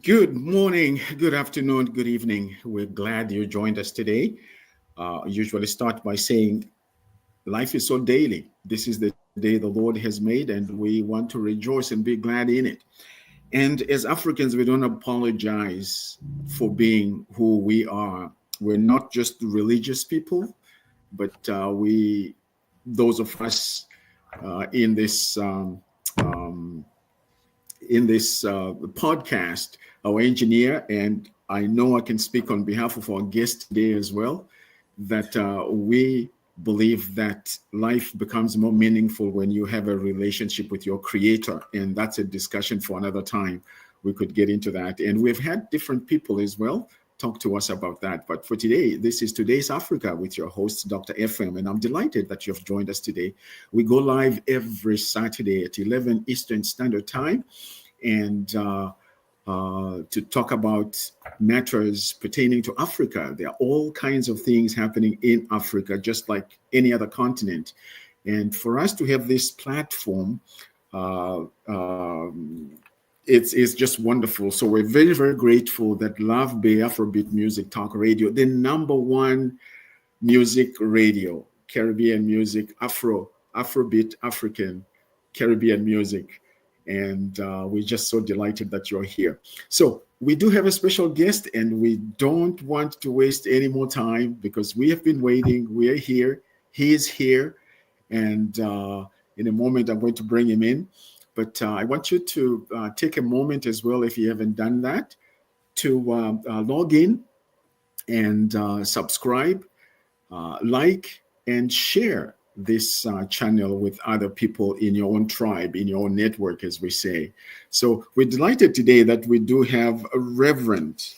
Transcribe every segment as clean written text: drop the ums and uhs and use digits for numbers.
Good morning, good afternoon, good evening. We're glad you joined us today. I usually start by saying life is so daily. This is the day the Lord has made, and we want to rejoice and be glad in it. And as Africans, we don't apologize for being who we are. We're not just religious people, but those of us in um, this podcast, our engineer, and I know I can speak on behalf of our guest today as well, that we believe that life becomes more meaningful when you have a relationship with your creator. And that's a discussion for another time. We could get into that. And we've had different people as well talk to us about that. But for today, this is Today's Africa with your host, Dr. FM. And I'm delighted that you've joined us today. We go live every Saturday at 11 Eastern Standard Time. And to talk about matters pertaining to Africa. There are all kinds of things happening in Africa, just like any other continent. And for us to have this platform, uh, um, it's just wonderful. So we're very, very grateful that Love Bay Afrobeat Music Talk Radio, the number one music radio, Caribbean music, Afrobeat, African, Caribbean music. And we're just so delighted that you're here. So we do have a special guest, and we don't want to waste any more time because we have been waiting. We're here. He is here. And in a moment, I'm going to bring him in. But I want you to take a moment as well, if you haven't done that, to log in and subscribe, like, and share this channel with other people in your own tribe, in your own network, as we say. So we're delighted today that we do have a Rev.Caoch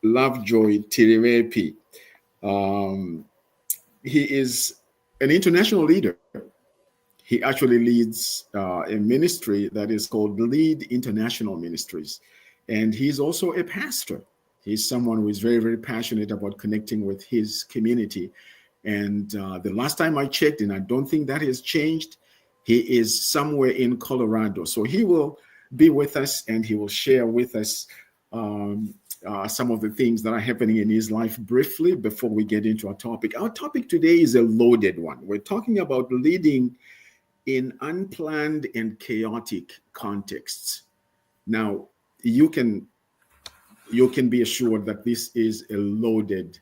Lovejoy Tirivepi. Um, he is an international leader. He actually leads a ministry that is called Lead International Ministries. And he's also a pastor. He's someone who is very, very passionate about connecting with his community. And the last time I checked, and I don't think that has changed, he is somewhere in Colorado. So he will be with us, and he will share with us some of the things that are happening in his life briefly before we get into our topic. Our topic today is a loaded one. We're talking about leading in unplanned and chaotic contexts. Now, you can be assured that this is a loaded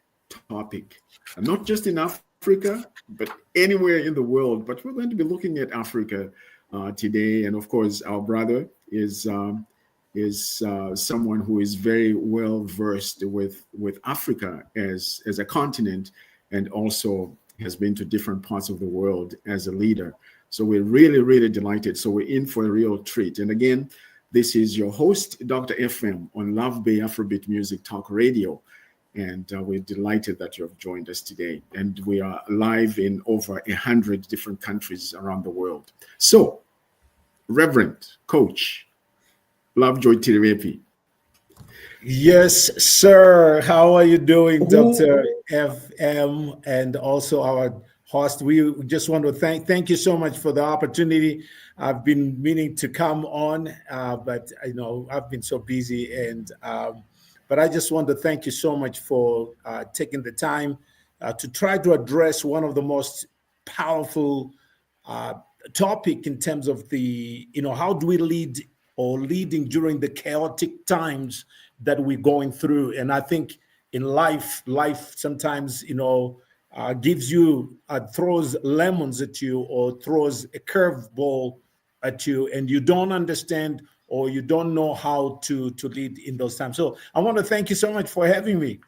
topic, not just in Africa, but anywhere in the world. But we're going to be looking at Africa today, and of course, our brother is someone who is very well versed with Africa as a continent, and also has been to different parts of the world as a leader. So we're really, really delighted. So we're in for a real treat. And again, this is your host, Dr. FM, on Love Bay Afrobeat Music Talk Radio. And we're delighted that you have joined us today. And we are live in over 100 different countries around the world. So, Reverend Coach Lovejoy Tirivepi. Yes, sir. How are you doing, Dr. FM, and also our host? We just want to thank you so much for the opportunity. I've been meaning to come on, but I've been so busy, and but I just want to thank you so much for taking the time to try to address one of the most powerful topic in terms of how do we lead or leading during the chaotic times that we're going through. And I think in life sometimes, gives you, throws lemons at you or throws a curveball at you, and you don't understand or you don't know how to lead in those times. So I want to thank you so much for having me.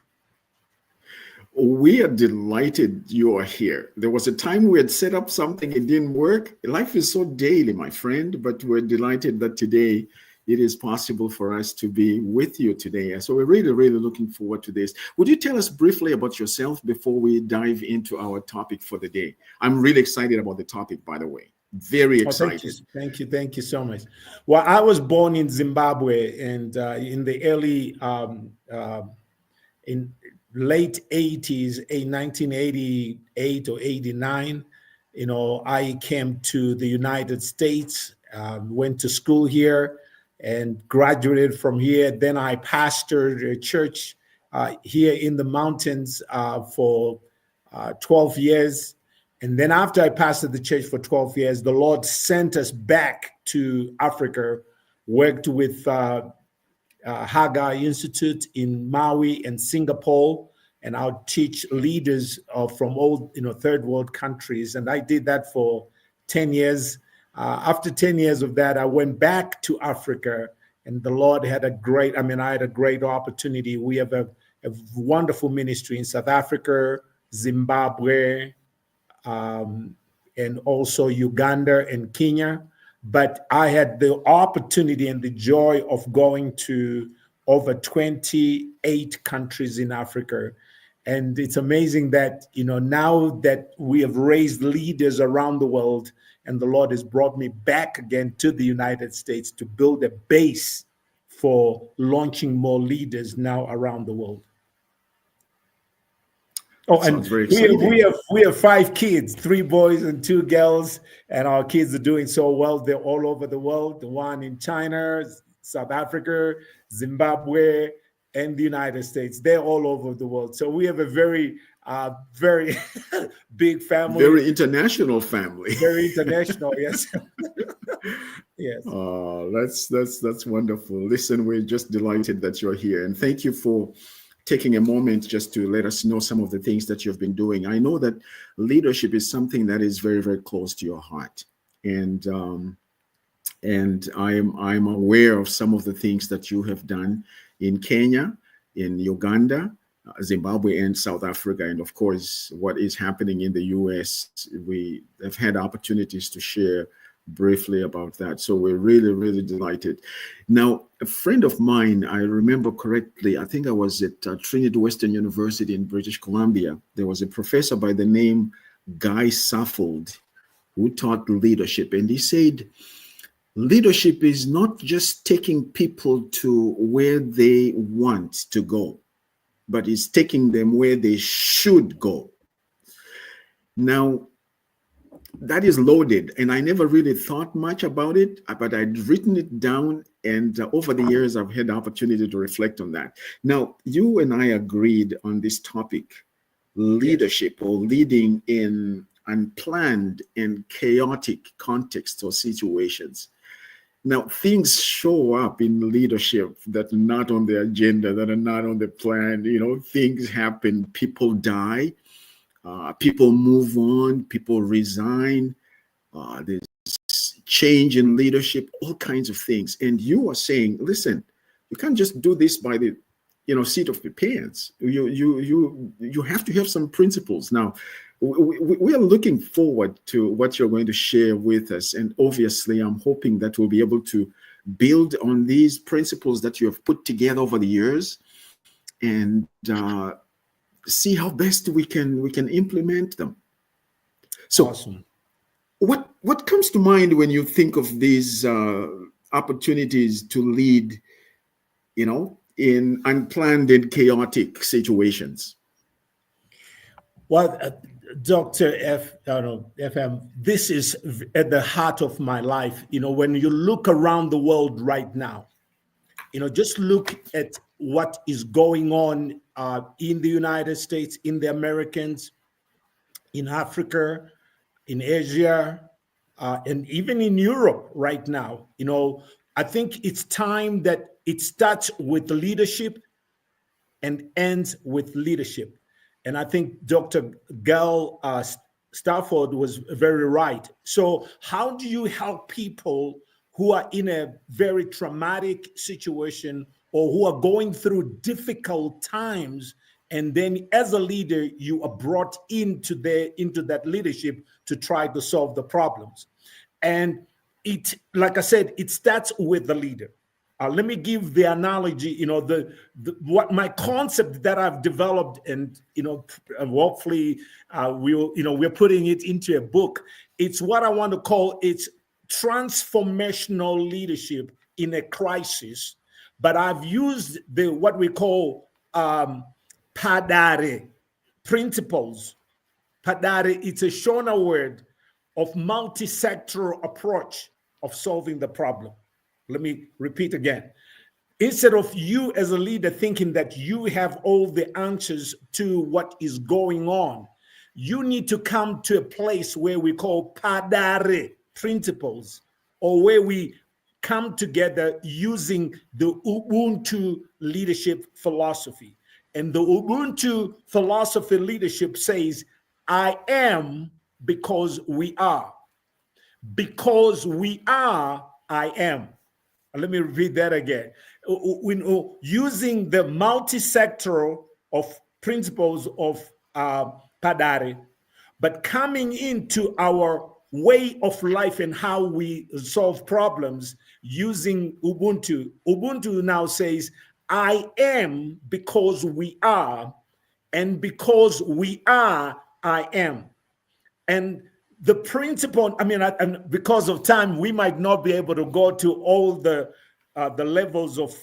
We are delighted you are here. There was a time we had set up something, it didn't work. Life is so daily, my friend, but we're delighted that today it is possible for us to be with you today. So we're really, really looking forward to this. Would you tell us briefly about yourself before we dive into our topic for the day? I'm really excited about the topic, by the way. Very excited. Thank you so much. Well, I was born in Zimbabwe, and in the early in late 80s, in 1988 or 89, I came to the United States, went to school here, and graduated from here. Then I pastored a church here in the mountains for 12 years. And then after I pastored the church for 12 years, the Lord sent us back to Africa, worked with Hagar Institute in Maui and Singapore, and I'll teach leaders from all third world countries. And I did that for 10 years. After 10 years of that, I went back to Africa, and the Lord had I had a great opportunity. We have a wonderful ministry in South Africa, Zimbabwe, and also Uganda and Kenya. But I had the opportunity and the joy of going to over 28 countries in Africa. And it's amazing that, now that we have raised leaders around the world, and the Lord has brought me back again to the United States to build a base for launching more leaders now around the world. Oh, and we have 5 kids, 3 boys and 2 girls, and our kids are doing so well. They're all over the world. The one in China, South Africa, Zimbabwe, and the United States. They're all over the world. So we have a very, very big family. Very international family. Very international, yes. Yes. That's wonderful. Listen, we're just delighted that you're here, and thank you for taking a moment just to let us know some of the things that you've been doing. I know that leadership is something that is very, very close to your heart, and I'm aware of some of the things that you have done in Kenya, in Uganda, Zimbabwe, and South Africa, and of course what is happening in the US. We have had opportunities to share briefly about that, so we're really, really delighted. Now, a friend of mine, I remember correctly, I think I was at Trinity Western University in British Columbia. There was a professor by the name Guy Saffold who taught leadership, and he said leadership is not just taking people to where they want to go, but it's taking them where they should go. Now, that is loaded, and I never really thought much about it, but I'd written it down, and over the years, I've had the opportunity to reflect on that. Now, you and I agreed on this topic, leadership, or leading in unplanned and chaotic contexts or situations. Now, things show up in leadership that are not on the agenda, that are not on the plan. Things happen, people die. People move on, people resign, there's change in leadership, all kinds of things. And you are saying, listen, you can't just do this by the seat of your pants. You have to have some principles. Now, we are looking forward to what you're going to share with us. And obviously, I'm hoping that we'll be able to build on these principles that you have put together over the years, and see how best we can implement them. So awesome. What comes to mind when you think of these opportunities to lead, in unplanned and chaotic situations? Well, Dr. FM, this is at the heart of my life. When you look around the world right now, just look at what is going on in the United States, in the Americans, in Africa, in Asia, and even in Europe right now. I think it's time that it starts with leadership and ends with leadership. And I think Dr. Gail Stafford was very right. So how do you help people who are in a very traumatic situation or who are going through difficult times, and then as a leader, you are brought into that leadership to try to solve the problems? And it, like I said, it starts with the leader. Let me give the analogy, what my concept that I've developed, and hopefully we're putting it into a book. It's what I want to call it's transformational leadership in a crisis. But I've used what we call padare principles. Padare, it's a Shona word of multi-sectoral approach of solving the problem. Let me repeat again. Instead of you as a leader thinking that you have all the answers to what is going on, you need to come to a place where we call padare principles, or where we come together using the Ubuntu leadership philosophy. And the Ubuntu philosophy leadership says, I am because we are. Because we are, I am. Let me read that again. Using the multi-sectoral of principles of Padare, but coming into our way of life and how we solve problems using Ubuntu. Ubuntu now says, I am because we are, and because we are, I am. And the principle, and because of time, we might not be able to go to all the levels of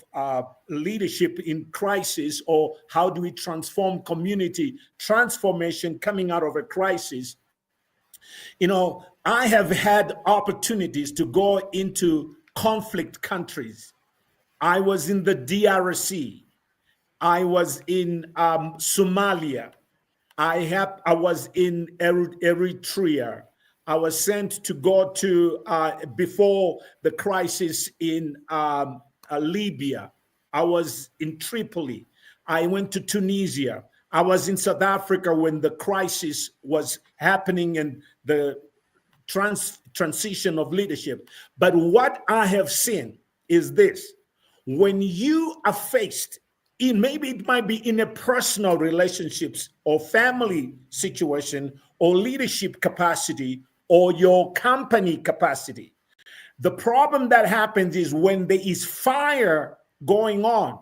leadership in crisis, or how do we transform community transformation coming out of a crisis. I have had opportunities to go into conflict countries. I was in the DRC. I was in Somalia. I was in Eritrea. I was sent to go to, before the crisis in Libya. I was in Tripoli. I went to Tunisia. I was in South Africa when the crisis was happening and the transition of leadership. But what I have seen is this: when you are faced maybe it might be in a personal relationships or family situation or leadership capacity or your company capacity, the problem that happens is when there is fire going on,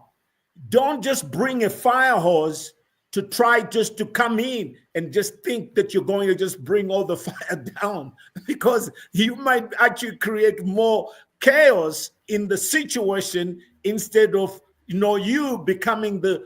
don't just bring a fire hose to try just to come in and just think that you're going to just bring all the fire down, because you might actually create more chaos in the situation instead of you becoming the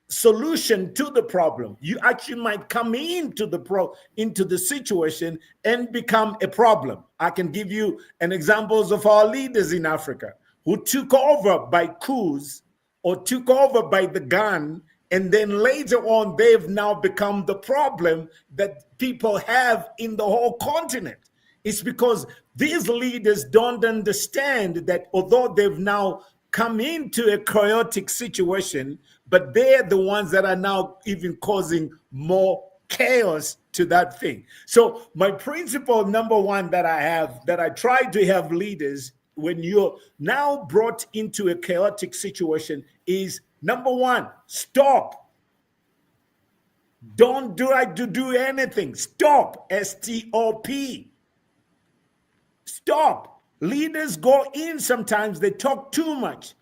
solution to the problem. You actually might come into the situation and become a problem. I can give you an examples of our leaders in Africa who took over by coups or took over by the gun, and then later on they've now become the problem that people have in the whole continent. It's because these leaders don't understand that although they've now come into a chaotic situation, but they're the ones that are now even causing more chaos to that thing. So my principle number one that I try to have leaders when you're now brought into a chaotic situation is, number one, stop. Don't try to do anything. Stop. S-T-O-P. Stop. Leaders go in sometimes, they talk too much,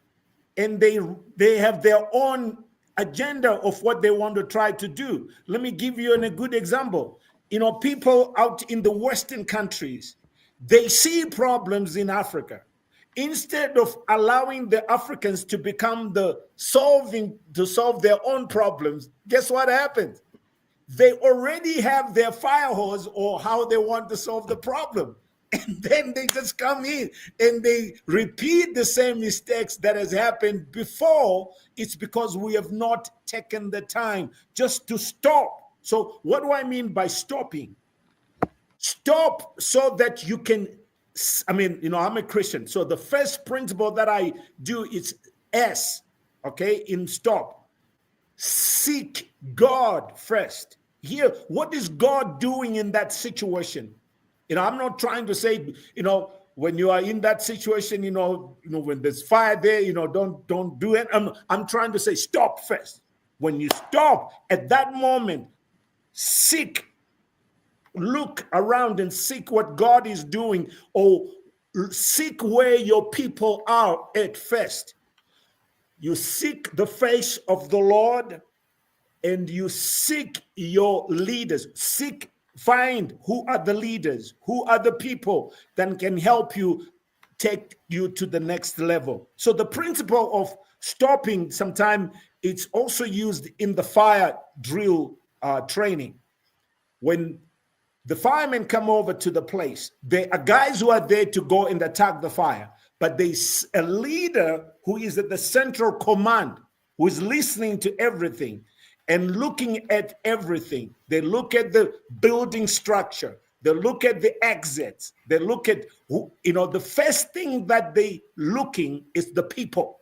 and they have their own agenda of what they want to try to do. Let me give you a good example. People out in the Western countries, they see problems in Africa. Instead of allowing the Africans to become to solve their own problems, guess what happens? They already have their fire hose or how they want to solve the problem. And then they just come in and they repeat the same mistakes that has happened before. It's because we have not taken the time just to stop. So what do I mean by stopping? Stop so that you can, I'm a Christian. So the first principle that I do is S, okay, in stop. Seek God first. Here, what is God doing in that situation? I'm not trying to say, when you are in that situation, when there's fire there, don't do it. I'm trying to say stop first. When you stop at that moment, seek, look around and seek what God is doing, or seek where your people are at first. You seek the face of the Lord and you seek your leaders. Find who are the leaders, who are the people that can help you take you to the next level. So the principle of stopping, sometimes it's also used in the fire drill training. When the firemen come over to the place, there are guys who are there to go and attack the fire. but there's a leader who is at the central command, who is listening to everything and looking at everything. They look at the building structure. They look at the exits. They look at, the first thing that they looking is the people.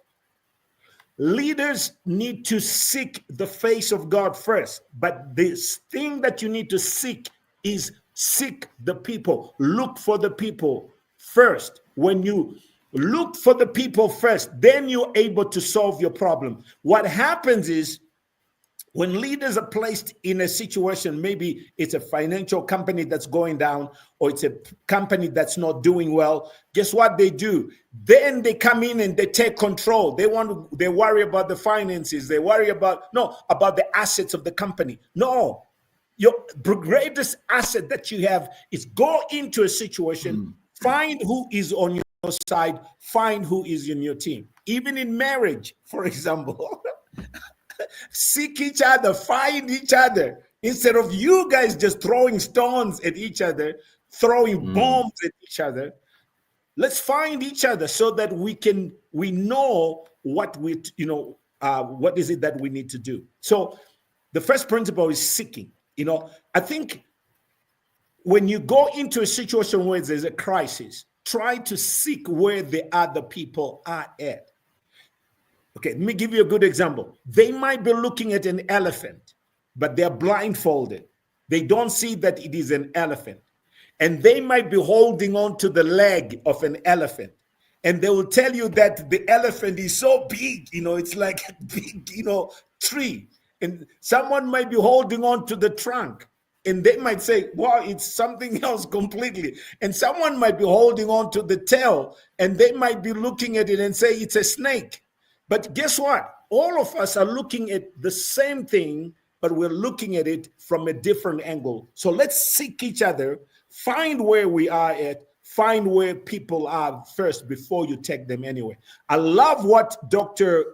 Leaders need to seek the face of God first, but this thing that you need to seek is seek the people. Look for the people first. When you look for the people first, then you're able to solve your problem. What happens is, when leaders are placed in a situation, maybe it's a financial company that's going down, or it's a company that's not doing well, guess what they do? Then they come in and they take control. They worry about the finances. They worry about the assets of the company. No, your greatest asset that you have is go into a situation, find who is on your side, find who is in your team. Even in marriage, for example. Seek each other, find each other, instead of you guys just throwing stones at each other, throwing bombs at each other. Let's find each other so that we know what what is it that we need to do. So the first principle is seeking. I think when you go into a situation where there's a crisis, try to seek where the other people are at. Okay, let me give you a good example. They might be looking at an elephant, but they're blindfolded. They don't see that it is an elephant. And they might be holding on to the leg of an elephant. And they will tell you that the elephant is so big, it's like a big, tree. And someone might be holding on to the trunk. And they might say, wow, it's something else completely. And someone might be holding on to the tail. And they might be looking at it and say, it's a snake. But guess what? All of us are looking at the same thing, but we're looking at it from a different angle. So let's seek each other, find where we are at, find where people are first before you take them anywhere. I love what Dr.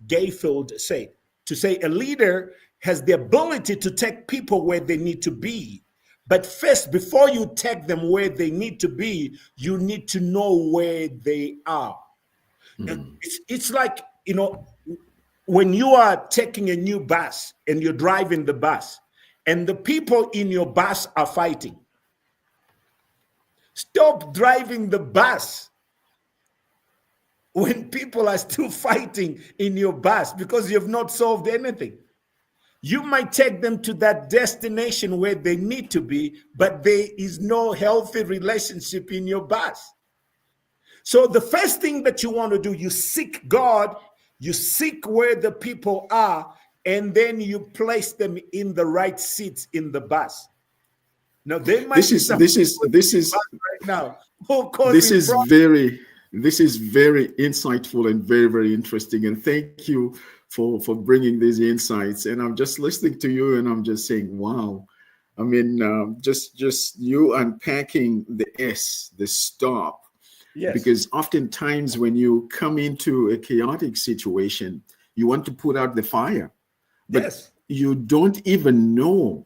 Gayfield said, to say a leader has the ability to take people where they need to be. But first, before you take them where they need to be, you need to know where they are. It's like, when you are taking a new bus and you're driving the bus and the people in your bus are fighting, stop driving the bus when people are still fighting in your bus, because you have not solved anything. You might take them to that destination where they need to be, but there is no healthy relationship in your bus. So the first thing that you want to do, you seek God, you seek where the people are, and then you place them in the right seats in the bus. Now they might this is right now. This is very insightful and very, very interesting. And thank you for bringing these insights. And I'm just listening to you and I'm just saying, wow. I mean, just you unpacking the stop. Yes. Because oftentimes when you come into a chaotic situation, you want to put out the fire, but you don't even know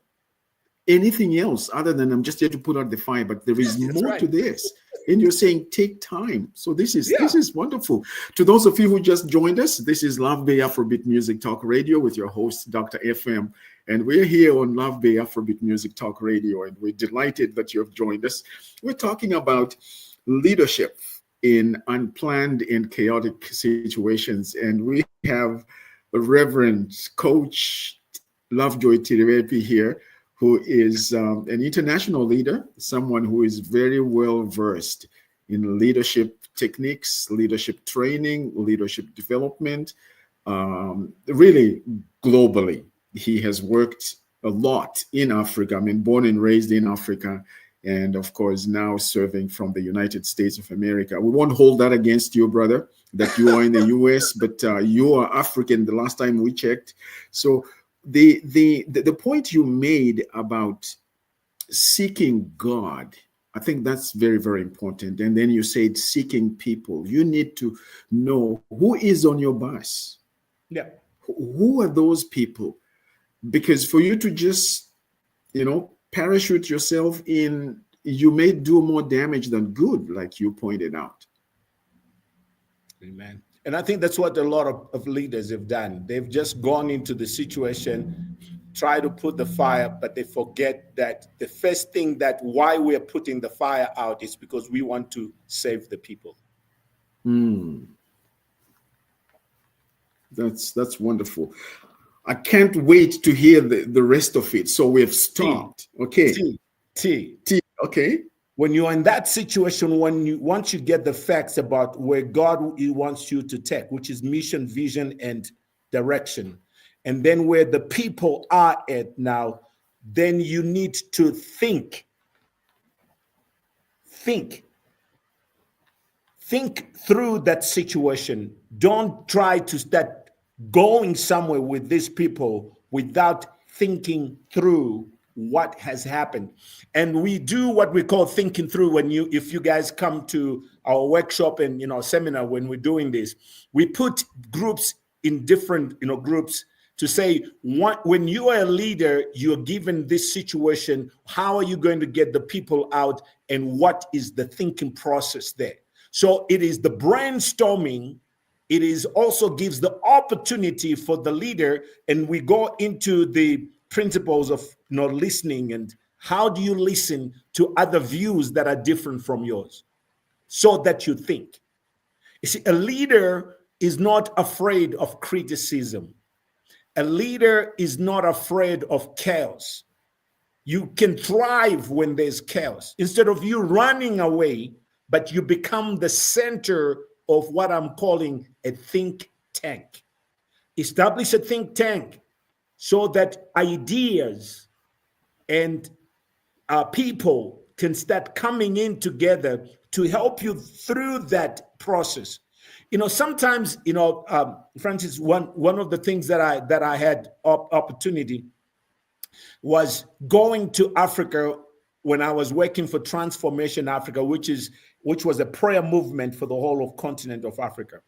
anything else other than I'm just here to put out the fire. But there is more to this. And you're saying take time. So this is wonderful. To those of you who just joined us, this is Love Bay Afrobeat Music Talk Radio with your host, Dr. FM. And we're here on Love Bay Afrobeat Music Talk Radio. And we're delighted that you have joined us. We're talking about leadership in unplanned and chaotic situations. And we have Rev.Caoch Lovejoy Tirivepi here, who is an international leader, someone who is very well versed in leadership techniques, leadership training, leadership development, really globally. He has worked a lot in Africa. I mean, born and raised in Africa, and of course now serving from the United States of America. We won't hold that against you, brother, that you are in the US, but you are African the last time we checked. So the point you made about seeking God, I think that's very, very important. And then you said seeking people. You need to know who is on your bus. Yeah. Who are those people? Because for you to just, parachute yourself in, you may do more damage than good, like you pointed out. Amen. And I think that's what a lot of leaders have done. They've just gone into the situation, try to put the fire, but they forget that the first thing that why we're putting the fire out is because we want to save the people. That's wonderful. I can't wait to hear the rest of it. So we have stopped. Okay. T. Okay. When you're in that situation, once you get the facts about where God wants you to take, which is mission, vision, and direction, and then where the people are at now, then you need to think through that situation. Don't try to start going somewhere with these people without thinking through what has happened. And we do what we call thinking through. If you guys come to our workshop and seminar, when we're doing this, we put groups in different groups to say, when you are a leader, you're given this situation, how are you going to get the people out, and what is the thinking process there? So it is the brainstorming. It is also gives the opportunity for the leader, and we go into the principles of listening, and how do you listen to other views that are different from yours so that you think. You see, a leader is not afraid of criticism. A leader is not afraid of chaos. You can thrive when there's chaos. Instead of you running away, but you become the center of what I'm calling a think tank. Establish a think tank so that ideas and people can start coming in together to help you through that process. Sometimes, Francis, one of the things that I had opportunity was going to Africa when I was working for Transformation Africa, which was a prayer movement for the whole of continent of Africa.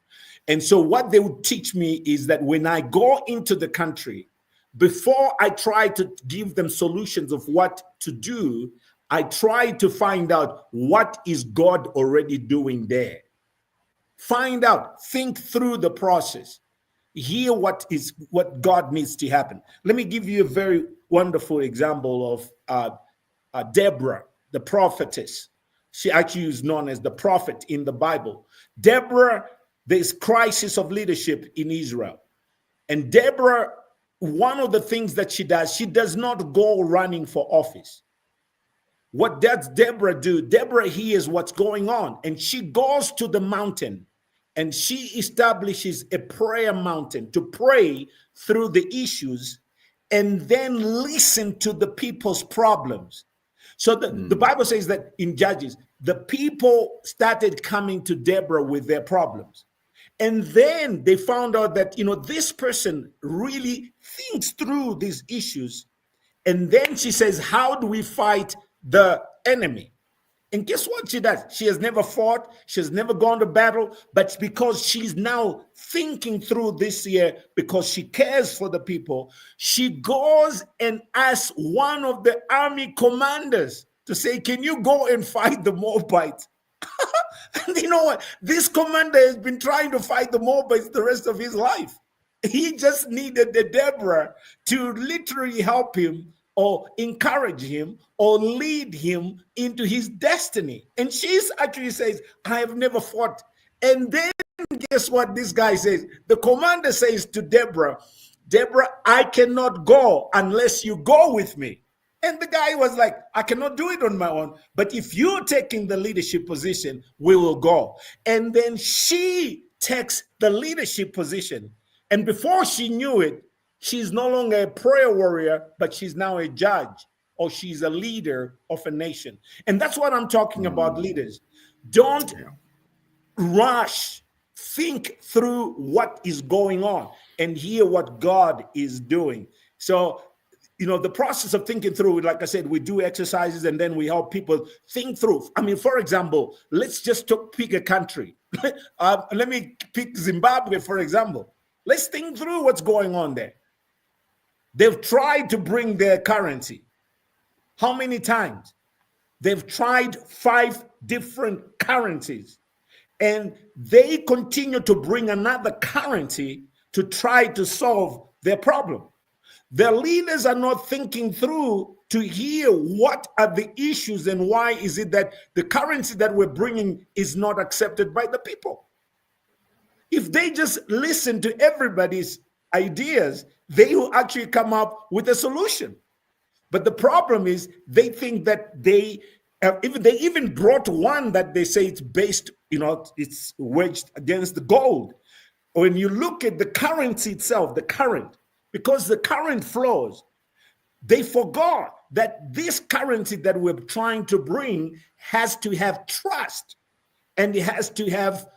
And so what they would teach me is that when I go into the country, before I try to give them solutions of what to do, I try to find out what is God already doing there. Find out, think through the process, hear what God needs to happen. Let me give you a very wonderful example of Deborah, the prophetess. She actually is known as the prophet in the Bible. Deborah, there's crisis of leadership in Israel. And Deborah, one of the things that she does not go running for office. What does Deborah do? Deborah hears what's going on, and she goes to the mountain, and she establishes a prayer mountain to pray through the issues and then listen to the people's problems. So the Bible says that in Judges, the people started coming to Deborah with their problems. And then they found out that, this person really thinks through these issues. And then she says, how do we fight the enemy? And guess what she does? She has never fought. She has never gone to battle. But because she's now thinking through this year, because she cares for the people, she goes and asks one of the army commanders to say, can you go and fight the Moabites? And you know what? This commander has been trying to fight the Moabites the rest of his life. He just needed the Deborah to literally help him or encourage him or lead him into his destiny. And she actually says, I have never fought. And then guess what this guy says? The commander says to Deborah, Deborah, I cannot go unless you go with me. And the guy was like, I cannot do it on my own. But if you're taking the leadership position, we will go. And then she takes the leadership position. And before she knew it, she's no longer a prayer warrior, but she's now a judge, or she's a leader of a nation. And that's what I'm talking about, leaders. Don't rush. Think through what is going on and hear what God is doing. So, the process of thinking through, like I said, we do exercises and then we help people think through. I mean, for example, let's just pick a country. Let me pick Zimbabwe, for example. Let's think through what's going on there. They've tried to bring their currency. How many times? They've tried 5 different currencies. and they continue to bring another currency to try to solve their problem. The leaders are not thinking through to hear what are the issues and why is it that the currency that we're bringing is not accepted by the people. If they just listen to everybody's ideas, they will actually come up with a solution. But the problem is they think that if they even brought one that they say it's based, it's wedged against the gold. When you look at the currency itself, the current, because the current flows, they forgot that this currency that we're trying to bring has to have trust, and it has to have,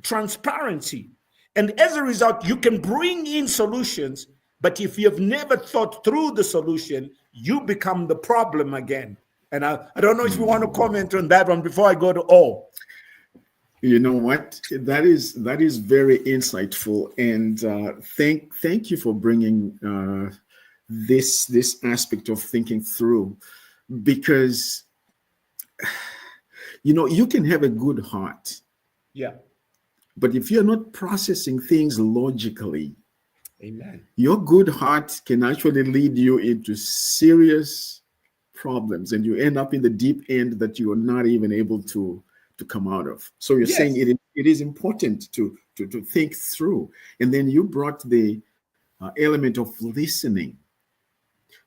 transparency. And as a result, you can bring in solutions, but if you've never thought through the solution, you become the problem again. And I don't know if you want to comment on that one before I go to O. You know what? That is very insightful, and thank you for bringing this aspect of thinking through, because you can have a good heart, yeah, but if you're not processing things logically, amen, your good heart can actually lead you into serious problems, and you end up in the deep end that you are not even able to come out of. So you're saying it is important to think through. And then you brought the element of listening,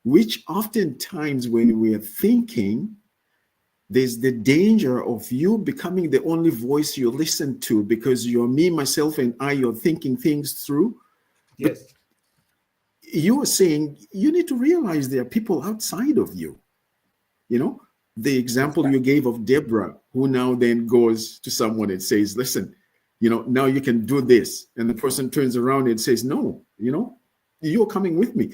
which oftentimes when we are thinking, there's the danger of you becoming the only voice you listen to, because you're me, myself, and I, you're thinking things through. Yes. But you are saying you need to realize there are people outside of you. The example you gave of Deborah, who now then goes to someone and says, listen, now you can do this. And the person turns around and says, no, you're coming with me.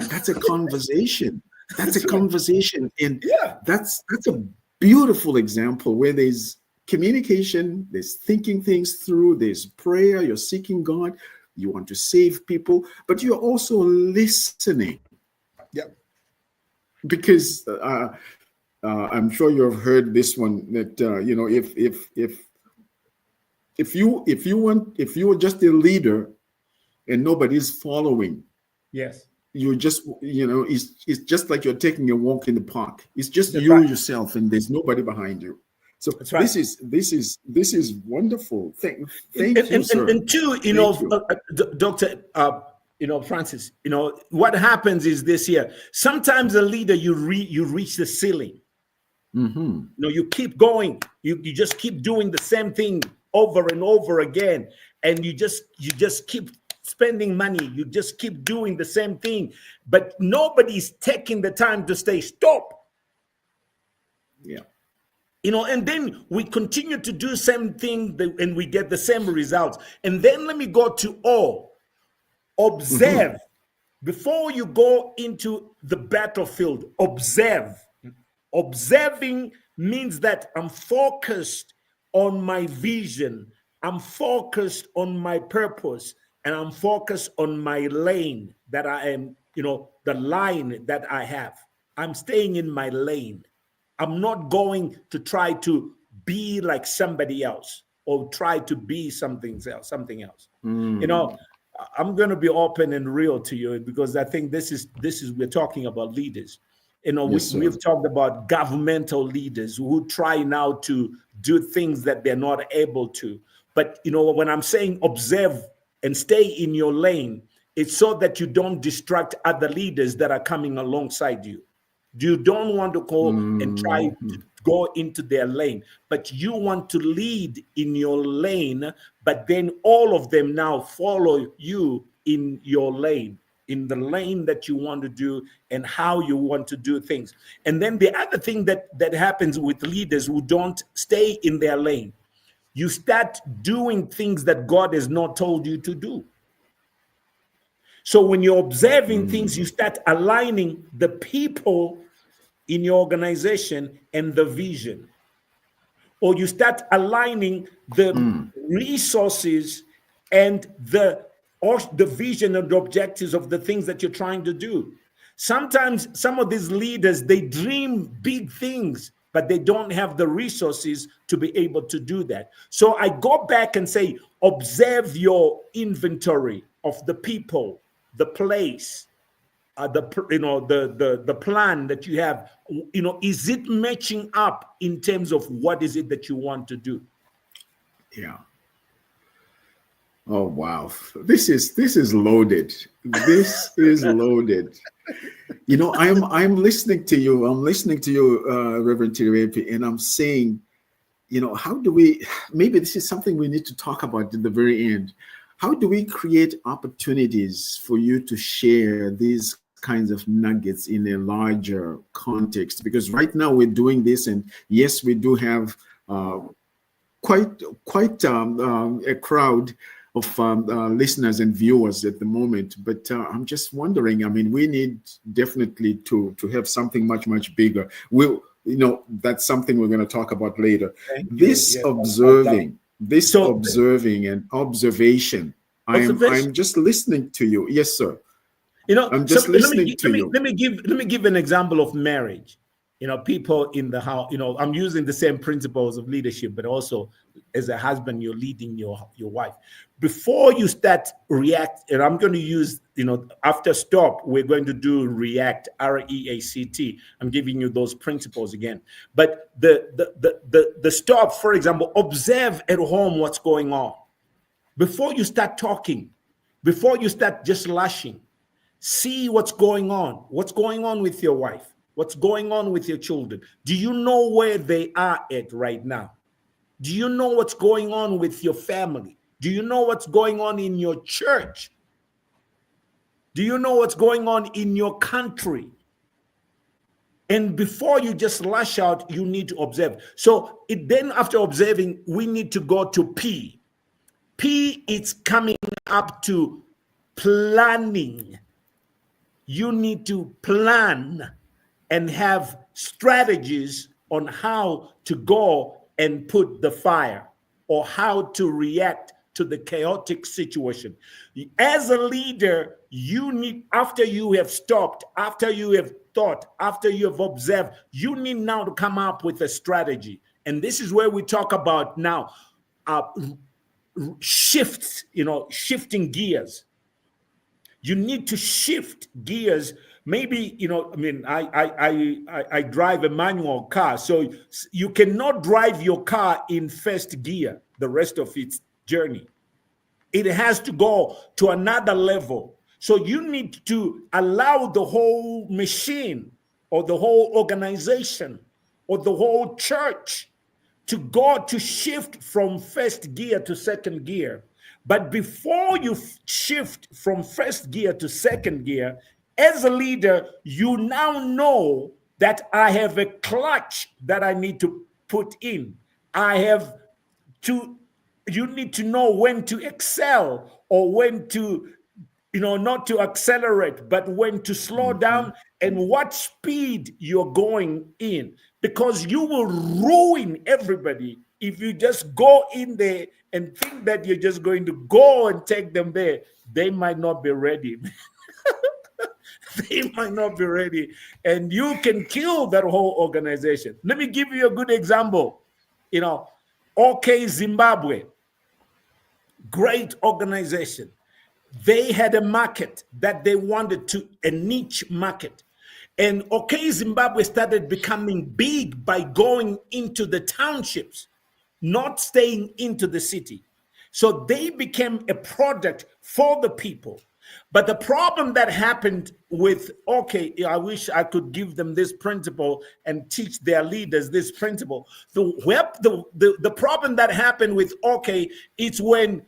That's a conversation. That's a conversation. And that's a beautiful example where there's communication, there's thinking things through, there's prayer, you're seeking God, you want to save people, but you're also listening. Yeah. Because I'm sure you've heard this one, that if you are just a leader and nobody's following, yes, you just it's just like you're taking a walk in the park. It's just That's you right. yourself, and there's nobody behind you. So That's right. this is wonderful. Thank you, sir. And two, Dr. Francis, what happens is this here. Sometimes a leader, you reach the ceiling. Mm-hmm. You keep going. You just keep doing the same thing over and over again, and you just keep spending money. You just keep doing the same thing, but nobody's taking the time to say stop. Yeah. And then we continue to do same thing, and we get the same results. And then let me go to O. Observe. Mm-hmm. Before you go into the battlefield, observe. Observing means that I'm focused on my vision, I'm focused on my purpose, and I'm focused on my lane that I am, the line that I have. I'm staying in my lane. I'm not going to try to be like somebody else or try to be something else. Mm. I'm going to be open and real to you, because I think this is we're talking about leaders. We've talked about governmental leaders who try now to do things that they're not able to. But, when I'm saying observe and stay in your lane, it's so that you don't distract other leaders that are coming alongside you. You don't want to go and try to go into their lane, but you want to lead in your lane, but then all of them now follow you in your lane, in the lane that you want to do and how you want to do things. And then the other thing that happens with leaders who don't stay in their lane, you start doing things that God has not told you to do. So when you're observing things, you start aligning the people in your organization and the vision, or you start aligning the resources and the vision and the objectives of the things that you're trying to do. Sometimes some of these leaders, they dream big things, but they don't have the resources to be able to do that. So I go back and say, observe your inventory of the people, the place, the plan that you have. Is it matching up in terms of what is it that you want to do? Yeah. Oh wow, this is loaded. This is loaded. I'm listening to you. I'm listening to you, Reverend Tirivepi, and I'm saying, how do we? Maybe this is something we need to talk about at the very end. How do we create opportunities for you to share these kinds of nuggets in a larger context? Because right now we're doing this, and yes, we do have quite a crowd of listeners and viewers at the moment, but I'm just wondering. I mean, we need definitely to have something much bigger. That's something we're going to talk about later. This observing and observation. I'm just listening to you. Yes, sir. I'm just listening to you. Let me give an example of marriage. People in the house. I'm using the same principles of leadership, but also as a husband, you're leading your wife. Before you start react, and I'm going to use, after stop, we're going to do react, REACT. I'm giving you those principles again. But the stop, for example, observe at home what's going on. Before you start talking, before you start just lashing, see what's going on. What's going on with your wife? What's going on with your children? Do you know where they are at right now? Do you know what's going on with your family? Do you know what's going on in your church? Do you know what's going on in your country? And before you just lash out, you need to observe. So then after observing, we need to go to P. P is coming up to planning. You need to plan and have strategies on how to go and put the fire, or how to react to the chaotic situation. As a leader, you need, after you have stopped, after you have thought, after you have observed, you need now to come up with a strategy. And this is where we talk about now shifts, shifting gears. You need to shift gears. Maybe, I drive a manual car, so you cannot drive your car in first gear the rest of its journey. It has to go to another level. So you need to allow the whole machine, or the whole organization, or the whole church to shift from first gear to second gear. But before you shift from first gear to second gear, as a leader, you now know that I have a clutch that I need to put in. You need to know when to excel, or when to, not to accelerate, but when to slow down, and what speed you're going in. Because you will ruin everybody if you just go in there and think that you're just going to go and take them there. They might not be ready. They might not be ready. And you can kill that whole organization. Let me give you a good example. OK Zimbabwe, great organization. They had a market that they wanted to, a niche market. And OK Zimbabwe started becoming big by going into the townships, not staying into the city. So they became a product for the people. But the problem that happened with OK, I wish I could give them this principle and teach their leaders this principle. The problem that happened with OK, it's when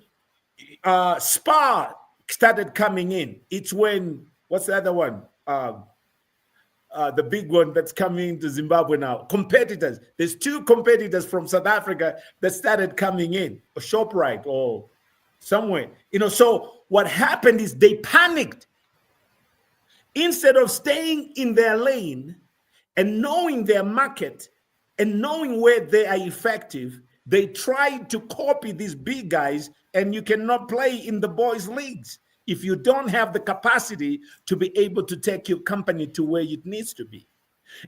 SPA started coming in. It's when, what's the other one? The big one that's coming to Zimbabwe now. Competitors. There's two competitors from South Africa that started coming in, or ShopRite or somewhere. So what happened is they panicked. Instead of staying in their lane and knowing their market and knowing where they are effective, they tried to copy these big guys, and you cannot play in the boys' leagues if you don't have the capacity to be able to take your company to where it needs to be.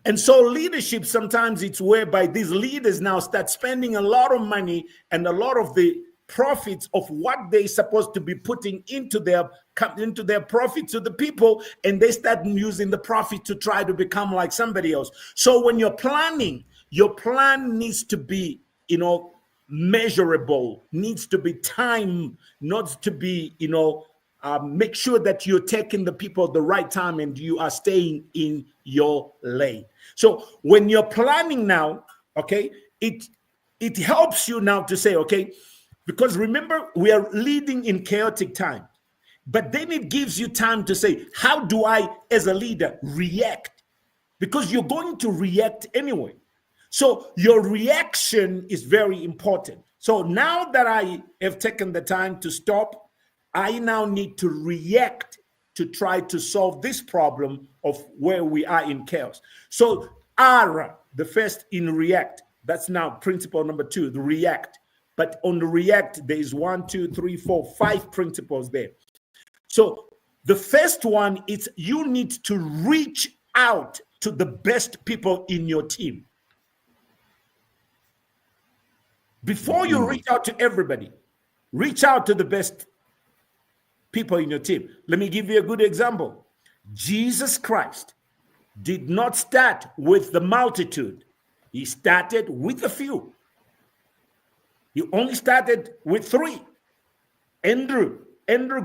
And so leadership, sometimes it's whereby these leaders now start spending a lot of money and a lot of the profits of what they're supposed to be putting into their profit to the people, and they start using the profit to try to become like somebody else. So when you're planning, your plan needs to be, measurable, needs to be time, not to be, make sure that you're taking the people at the right time and you are staying in your lane. So when you're planning now, okay, it helps you now to say, okay, because remember, we are leading in chaotic time, but then it gives you time to say, how do I, as a leader, react? Because you're going to react anyway. So your reaction is very important. So now that I have taken the time to stop, I now need to react to try to solve this problem of where we are in chaos. So R, the first in react, that's now principle number 2, the react. But on the react, there is 1, 2, 3, 4, 5 principles there. So the first one is you need to reach out to the best people in your team. Before you reach out to everybody, reach out to the best people in your team. Let me give you a good example. Jesus Christ did not start with the multitude. He started with a few. He only started with 3. Andrew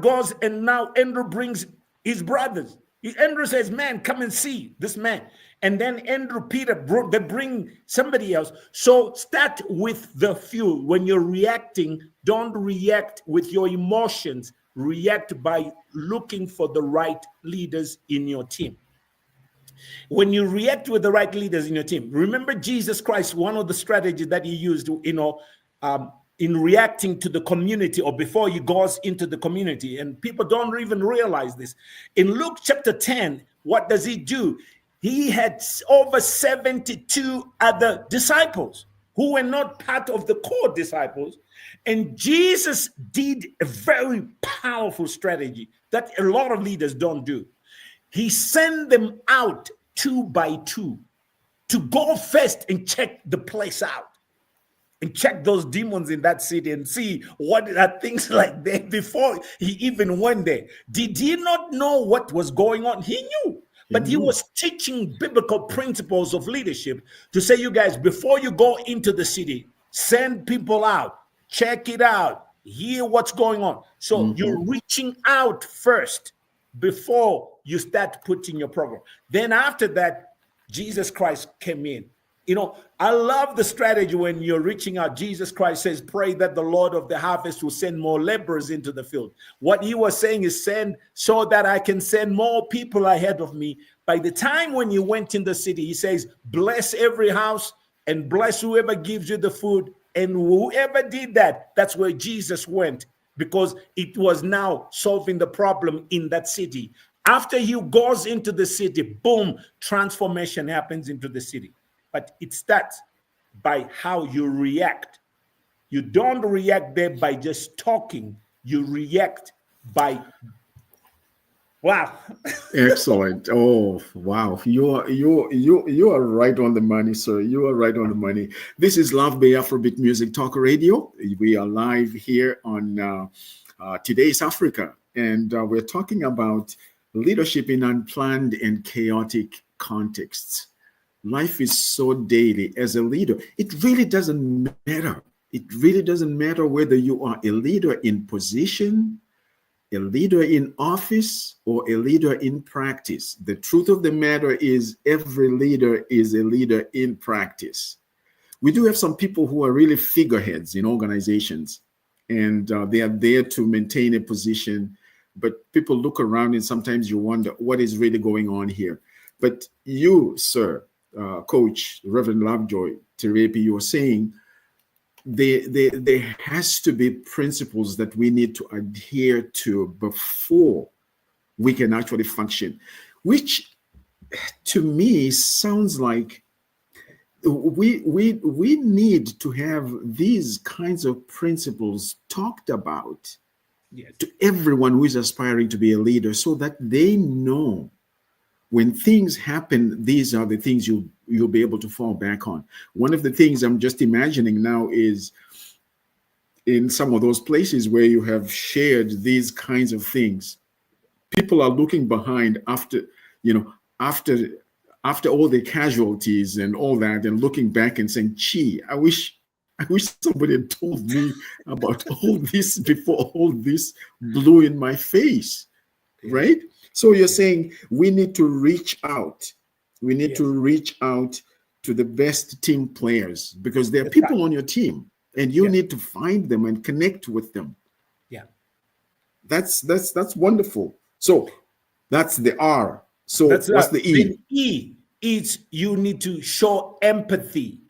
goes, and now Andrew brings his brothers. Andrew says, man, come and see this man. And then Peter, they bring somebody else. So start with the few. When you're reacting, don't react with your emotions. React by looking for the right leaders in your team. When you react with the right leaders in your team, remember Jesus Christ, one of the strategies that he used, in reacting to the community, or before he goes into the community, and people don't even realize this. In Luke chapter 10, what does he do? He had over 72 other disciples who were not part of the core disciples. And Jesus did a very powerful strategy that a lot of leaders don't do. He sent them out 2 by 2 to go first and check the place out, and check those demons in that city and see what are things like that before he even went there. Did he not know what was going on? He knew. But he was teaching biblical principles of leadership to say, you guys, before you go into the city, send people out, check it out, hear what's going on. So you're reaching out first before you start putting your program. Then after that, Jesus Christ came in. I love the strategy when you're reaching out. Jesus Christ says, pray that the Lord of the harvest will send more laborers into the field. What he was saying is, send so that I can send more people ahead of me. By the time when you went in the city, he says, bless every house and bless whoever gives you the food. And whoever did that, that's where Jesus went, because it was now solving the problem in that city. After he goes into the city, boom, transformation happens into the city. But it starts by how you react. You don't react there by just talking. You react by, wow. Excellent. Oh, wow. You are right on the money, sir. You are right on the money. This is Love Bay Afrobeat Music Talk Radio. We are live here on Today's Africa, and we're talking about leadership in unplanned and chaotic contexts. Life is so daily. As a leader, it really doesn't matter. It really doesn't matter whether you are a leader in position, a leader in office, or a leader in practice. The truth of the matter is every leader is a leader in practice. We do have some people who are really figureheads in organizations, and they are there to maintain a position, but people look around and sometimes you wonder what is really going on here. But you, sir, Coach Reverend Lovejoy Tirivepi, you were saying there has to be principles that we need to adhere to before we can actually function, which to me sounds like we need to have these kinds of principles talked about to everyone who is aspiring to be a leader, so that they know when things happen, these are the things you'll be able to fall back on. One of the things I'm just imagining now is in some of those places where you have shared these kinds of things, people are looking behind after, after all the casualties and all that, and looking back and saying, gee, I wish somebody had told me about all this before all this blew in my face, right? So you're saying we need to reach out. We need to reach out to the best team players, because there are people on your team and you need to find them and connect with them. Yeah. That's wonderful. So that's the R. So what's the E? The E is you need to show empathy.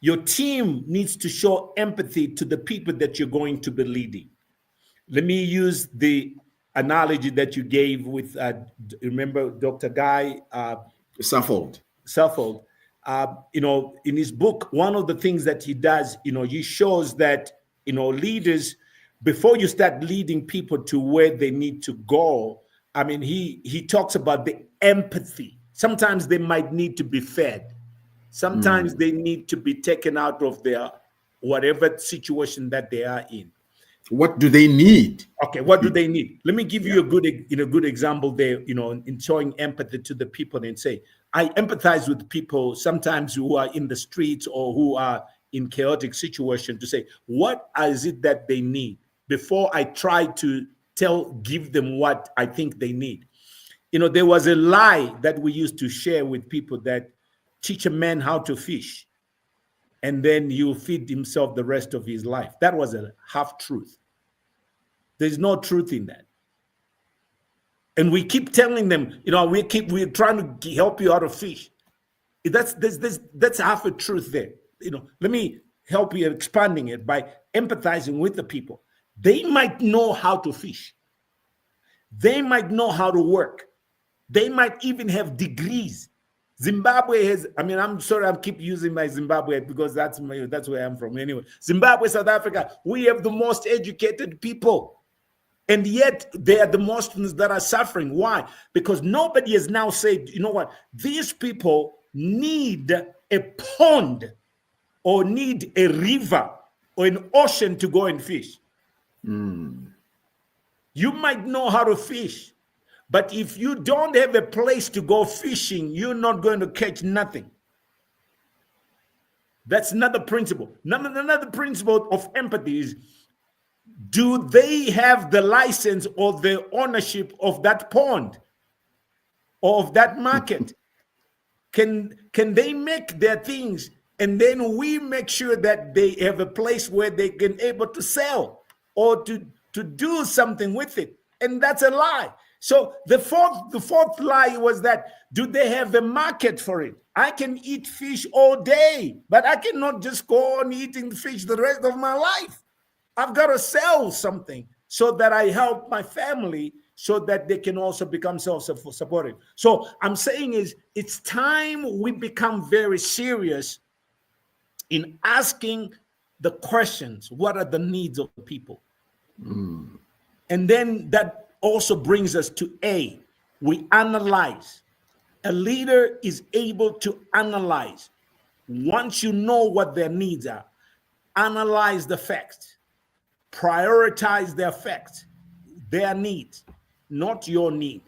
Your team needs to show empathy to the people that you're going to be leading. Let me use the analogy that you gave with, remember Dr. Guy Suffold. In his book, one of the things that he does, he shows that, leaders, before you start leading people to where they need to go, I mean, he talks about the empathy. Sometimes they might need to be fed. Sometimes they need to be taken out of their whatever situation that they are in. What do they need? Okay, what do they need? Let me give you a good example there, in showing empathy to the people and say, I empathize with people sometimes who are in the streets or who are in chaotic situation, to say, what is it that they need before I try to give them what I think they need. There was a lie that we used to share with people that teach a man how to fish and then he'll feed himself the rest of his life. That was a half truth. There's no truth in that. And we keep telling them, we're trying to help you how to fish. That's half a truth there. Let me help you expanding it by empathizing with the people. They might know how to fish. They might know how to work. They might even have degrees. Zimbabwe has, I'm sorry, I keep using my Zimbabwe because that's where I'm from anyway. Zimbabwe, South Africa, we have the most educated people. And yet they are the most that are suffering. Why? Because nobody has now said, you know what, these people need a pond or need a river or an ocean to go and fish. You might know how to fish, but if you don't have a place to go fishing, you're not going to catch nothing. That's another principle. Another principle of empathy is, do they have the license or the ownership of that pond or of that market? Can they make their things, and then we make sure that they have a place where they can able to sell or to do something with it? And that's a lie. So the fourth lie was that, do they have a market for it? I can eat fish all day, but I cannot just go on eating fish the rest of my life. I've got to sell something so that I help my family, so that they can also become self-supporting. So I'm saying is, it's time we become very serious in asking the questions. What are the needs of the people? And then that also brings us to A. We analyze. A leader is able to analyze. Once you know what their needs are, analyze the facts. Prioritize their facts, their needs, not your need.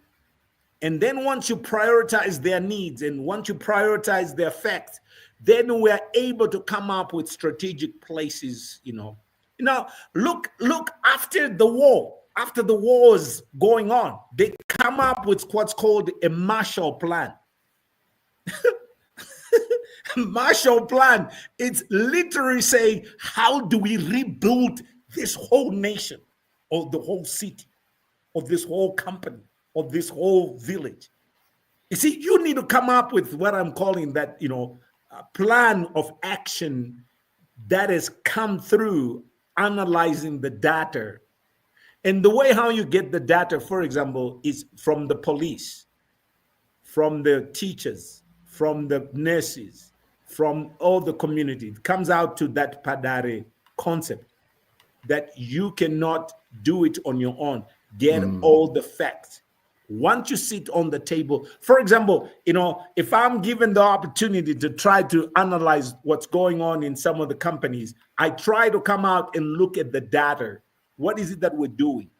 And then once you prioritize their needs and once you prioritize their facts, then we're able to come up with strategic places, Now, look after the war. After the war is going on, they come up with what's called a Marshall Plan. Marshall Plan, it's literally saying, how do we rebuild this whole nation, or the whole city, or this whole company, or this whole village? You see, you need to come up with what I'm calling that, a plan of action that has come through analyzing the data. And the way how you get the data, for example, is from the police, from the teachers, from the nurses, from all the community. It comes out to that Padare concept that you cannot do it on your own. Get all the facts. once you sit on the table, for example, if I'm given the opportunity to try to analyze what's going on in some of the companies, I try to come out and look at the data. What is it that we're doing?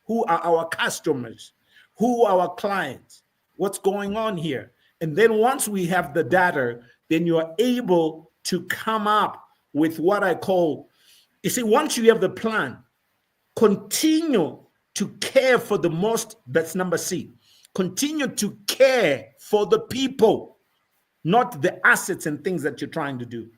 Who are our customers? Who are our clients? What's going on here? And then once we have the data, then you're able to come up with what I call, you see, once you have the plan, continue to care for the most, that's number C. Continue to care for the people, not the assets and things that you're trying to do.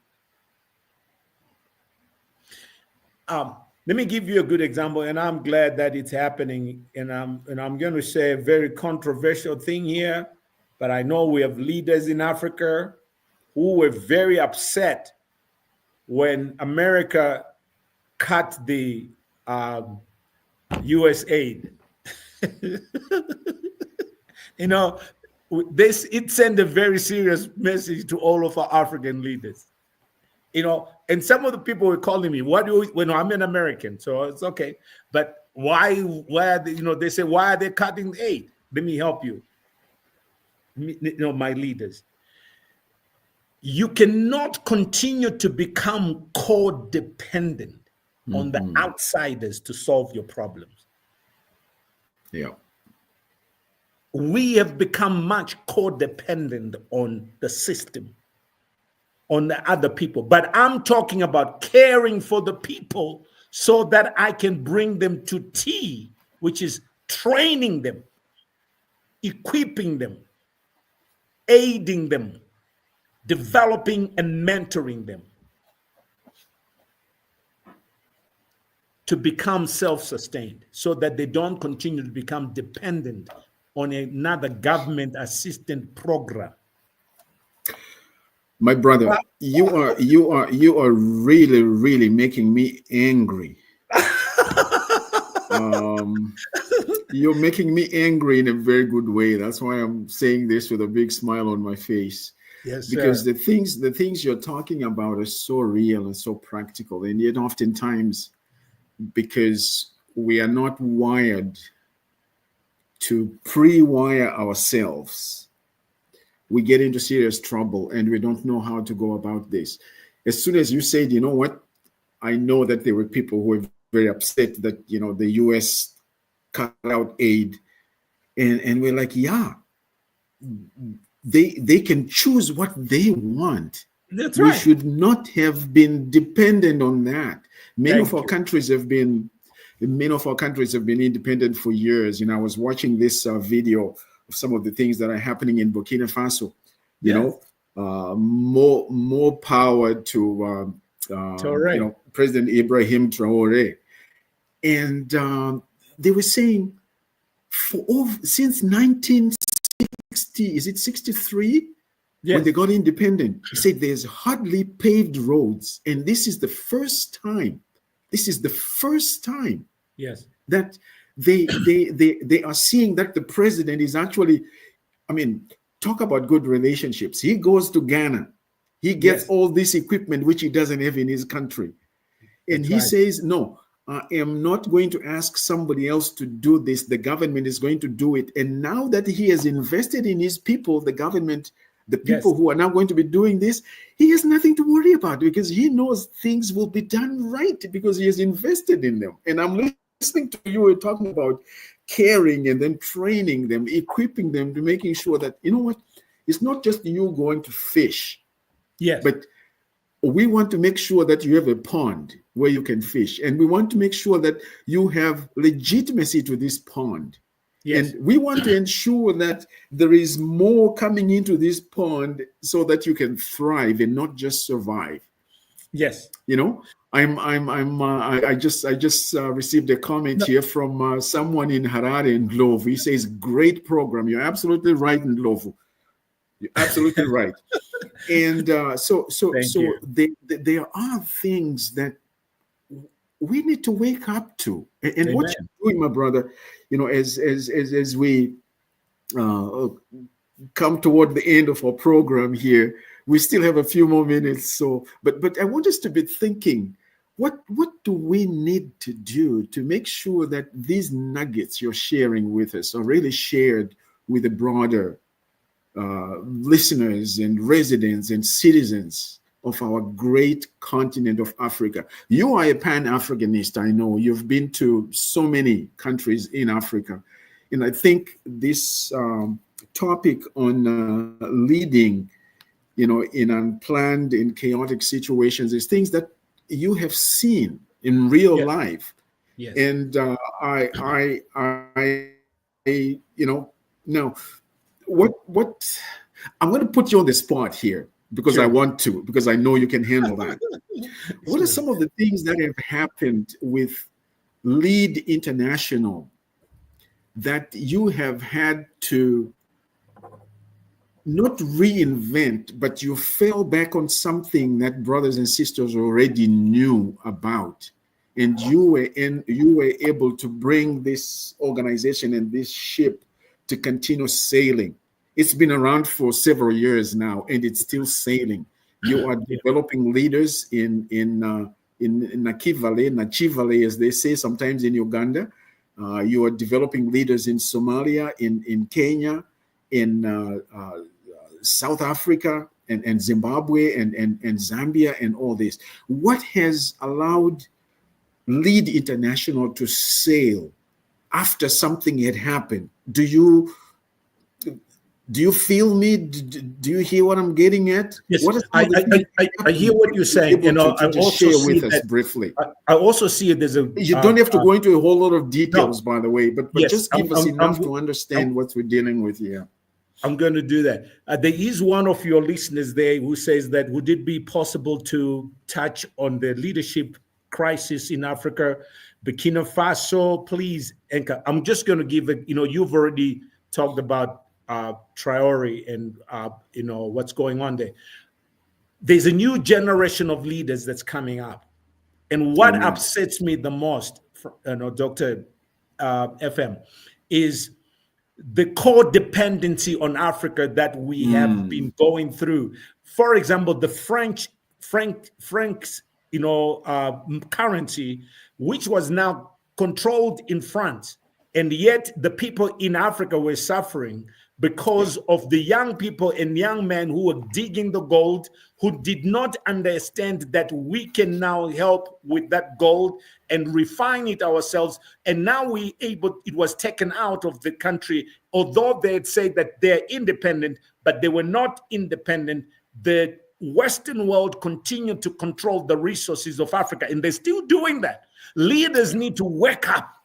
Let me give you a good example, and I'm glad that it's happening. And I'm going to say a very controversial thing here, but I know we have leaders in Africa who were very upset when America cut the U.S. aid. It sent a very serious message to all of our African leaders. And some of the people were calling me, I'm an American, so it's okay. But why are they, they say, why are they cutting the aid? Let me help you. My leaders. You cannot continue to become codependent on the outsiders to solve your problems. Yeah. We have become much codependent on the system, on the other people. But I'm talking about caring for the people so that I can bring them to T, which is training them, equipping them, aiding them, developing and mentoring them to become self-sustained so that they don't continue to become dependent on another government assistance program. My brother, you are really, really making me angry. You're making me angry in a very good way. That's why I'm saying this with a big smile on my face. Yes, because sir. the things you're talking about are so real and so practical, and yet oftentimes, because we are not wired to pre-wire ourselves, we get into serious trouble and we don't know how to go about this. As soon as you said, you know what, I know that there were people who were very upset that, the US cut out aid, and we're like, yeah, they can choose what they want. That's We right. should not have been dependent on that. Many of our countries have been independent for years. I was watching this video of some of the things that are happening in Burkina Faso. More power to President Ibrahim Traore, and they were saying since 1960, is it 63? Yes. When they got independent, he said there's hardly paved roads, and this is the first time. Yes. That they are seeing that the president is actually, talk about good relationships. He goes to Ghana, he gets all this equipment which he doesn't have in his country, and he says, no, I am not going to ask somebody else to do this. The government is going to do it. And now that he has invested in his people, the government, the people who are now going to be doing this, he has nothing to worry about because he knows things will be done right because he has invested in them. And I'm listening to you talking about caring and then training them, equipping them to making sure that, it's not just you going to fish. Yes. But we want to make sure that you have a pond where you can fish. And we want to make sure that you have legitimacy to this pond. Yes. And we want to ensure that there is more coming into this pond so that you can thrive and not just survive. Yes. I just received a comment here from someone in Harare in Ndlovu. He says, great program. You're absolutely right, Ndlovu. You're absolutely right. And so there are things that we need to wake up to. And what you're doing, my brother, as we come toward the end of our program here, we still have a few more minutes. So, but I want us to be thinking, what do we need to do to make sure that these nuggets you're sharing with us are really shared with the broader listeners and residents and citizens of our great continent of Africa? You are a Pan-Africanist, I know. You've been to so many countries in Africa. And I think this topic on leading, in unplanned and chaotic situations is things that you have seen in real life. Yes. And now what I'm going to put you on the spot here because Sure. I want to, because I know you can handle that. What Sure. are some of the things that have happened with Lead International that you have had to not reinvent, but you fell back on something that brothers and sisters already knew about, and you were able to bring this organization and this ship to continue sailing? It's been around for several years now, and it's still sailing. You are developing leaders in Nachivale, as they say sometimes in Uganda. You are developing leaders in Somalia, in Kenya, in South Africa, and Zimbabwe, and Zambia, and all this. What has allowed Lead International to sail after something had happened? Do you feel me? Do you hear what I'm getting at? Yes, What is I hear what you're saying. I also share with us that briefly. I also see it. There's a. You don't have to go into a whole lot of details, No. by the way, but Yes, just give us enough to understand what we're dealing with here. I'm going to do that. There is one of your listeners there who says that would it be possible to touch on the leadership crisis in Africa, Burkina Faso, please, Enka. I'm just going to give it. You've already talked about Traore and what's going on there. There's a new generation of leaders that's coming up, and what upsets me the most, Dr. FM, is the codependency on Africa that we have been going through. For example, the Frank's currency, which was now controlled in France, and yet the people in Africa were suffering because of the young people and young men who were digging the gold, who did not understand that we can now help with that gold and refine it ourselves. And now it was taken out of the country, although they had said that they're independent, but they were not independent. The Western world continued to control the resources of Africa, and they're still doing that. Leaders need to wake up.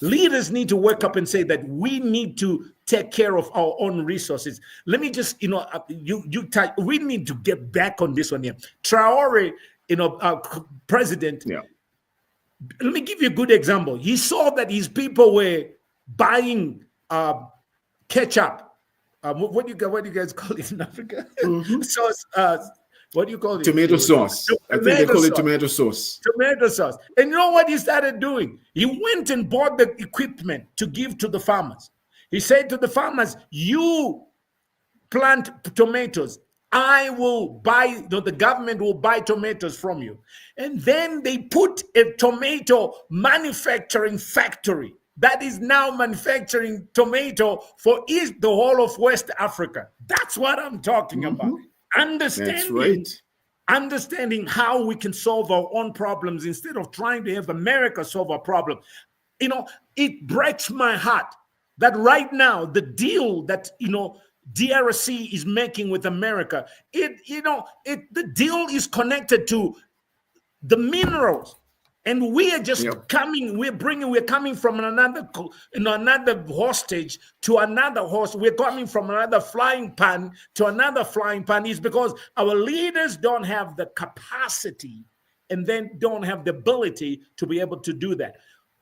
Leaders need to wake up and say that we need to take care of our own resources. Let me just, we need to get back on this one here. Traore, president, let me give you a good example. He saw that his people were buying ketchup. What do you guys call it in Africa? Sauce. What do you call it? Tomato sauce. I think they call it tomato sauce. Tomato sauce. And you know what he started doing? He went and bought the equipment to give to the farmers. He said to the farmers, you plant tomatoes. I will buy, the government will buy tomatoes from you. And then they put a tomato manufacturing factory that is now manufacturing tomato for the whole of West Africa. That's what I'm talking about. Understanding how we can solve our own problems instead of trying to have America solve our problem. It breaks my heart that right now the deal that DRC is making with America, the deal is connected to the minerals. And we are just coming, we're coming from another hostage to another host. We're coming from another flying pan to another flying pan. Is because our leaders don't have the capacity and then don't have the ability to be able to do that.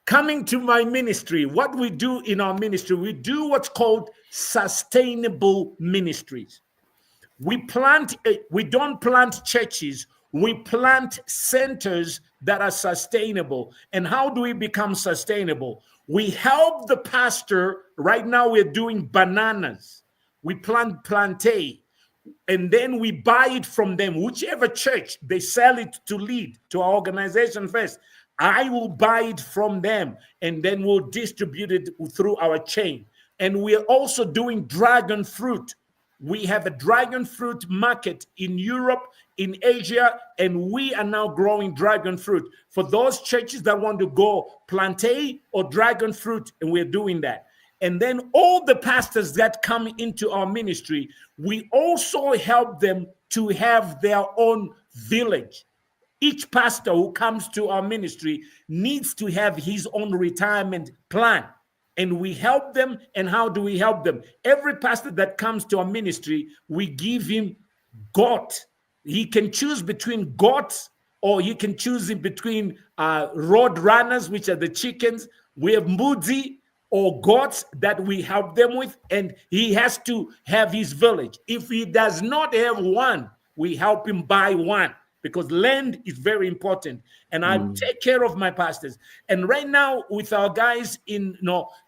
Coming to my ministry, what we do in our ministry, we do what's called sustainable ministries. We don't plant churches, we plant centers that are sustainable. And how do we become sustainable? We help the pastor. Right now we're doing bananas. We plant plantain. and then we buy it from them. Whichever church they sell it to lead to our organization first, I will buy it from them, and then we'll distribute it through our chain. And we're also doing dragon fruit. We have a dragon fruit market in Europe, in Asia, and we are now growing dragon fruit for those churches that want to go plantain or dragon fruit, and we're doing that. And then all the pastors that come into our ministry, we also help them to have their own village. Each pastor who comes to our ministry needs to have his own retirement plan. And we help them. And how do we help them? Every pastor that comes to our ministry, we give him goat. He can choose between goats, or he can choose it between road runners, which are the chickens. We have mbuzi or goats that we help them with, and he has to have his village. If he does not have one, we help him buy one, because land is very important. And I take care of my pastors. And right now, with our guys in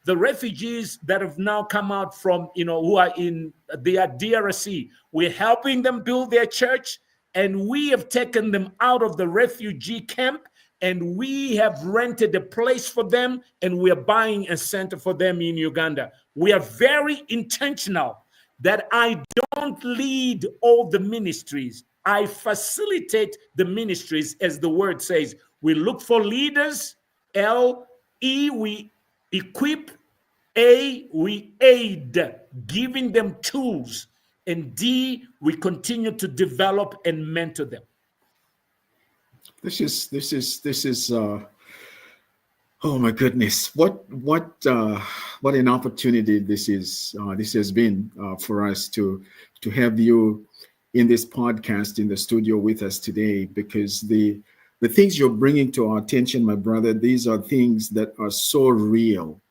the refugees that have now come out from who are in the DRC, we're helping them build their church, and we have taken them out of the refugee camp, and we have rented a place for them, and we are buying a center for them in Uganda. We are very intentional that I don't lead all the ministries. I facilitate the ministries, as the word says. We look for leaders. L, E, we equip. A, we aid, giving them tools. And D, we continue to develop and mentor them. This is oh my goodness, what an opportunity this is. This has been for us to have you in this podcast in the studio with us today, because the things you're bringing to our attention, my brother, these are things that are so real.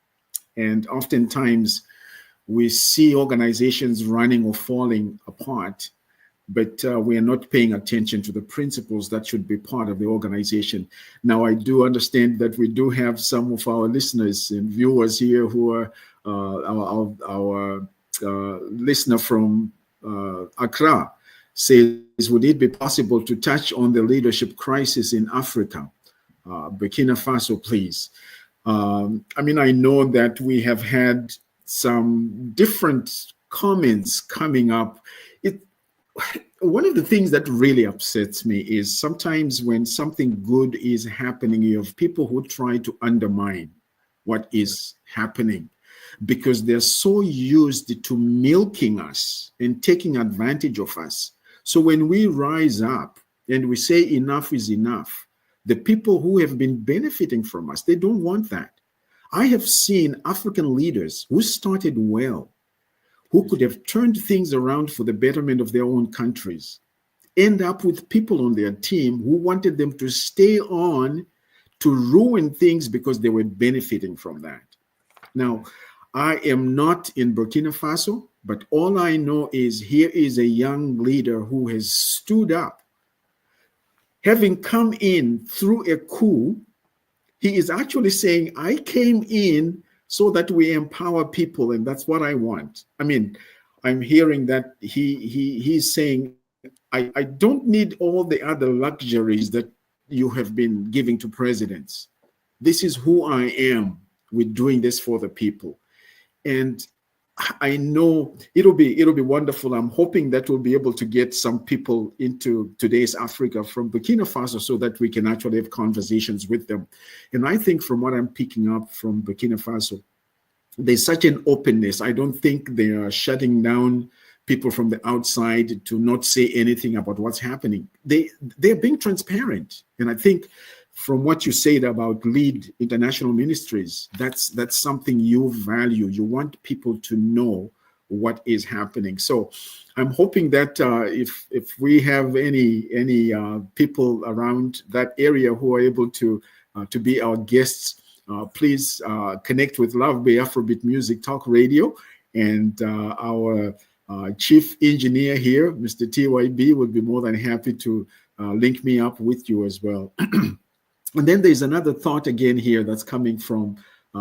And oftentimes we see organizations running or falling apart, but we are not paying attention to the principles that should be part of the organization. Now, I do understand that we do have some of our listeners and viewers here who are our listener from Accra says, would it be possible to touch on the leadership crisis in Africa? Burkina Faso, please. I mean, I know that we have had some different comments coming up. One of the things that really upsets me is sometimes when something good is happening, you have people who try to undermine what is happening, because they're so used to milking us and taking advantage of us. So when we rise up and we say enough is enough, the people who have been benefiting from us, they don't want that. I have seen African leaders who started well, who could have turned things around for the betterment of their own countries, end up with people on their team who wanted them to stay on to ruin things because they were benefiting from that. Now, I am not in Burkina Faso, but all I know is here is a young leader who has stood up. Having come in through a coup, he is actually saying, I came in so that we empower people, and that's what I want. I mean, I'm hearing that he's saying, I don't need all the other luxuries that you have been giving to presidents. This is who I am with doing this for the people. And I know it'll be wonderful. I'm hoping that we'll be able to get some people into today's Africa from Burkina Faso so that we can actually have conversations with them. And I think from what I'm picking up from Burkina Faso, there's such an openness. I don't think they are shutting down people from the outside to not say anything about what's happening. They're being transparent. And I think from what you said about Lead International Ministries, that's something you value. You want people to know what is happening. So I'm hoping that if we have any people around that area who are able to be our guests, please connect with Love Bay Afrobeat Music Talk Radio, and our chief engineer here, Mr. TYB, would be more than happy to link me up with you as well. And then there's another thought again here that's coming from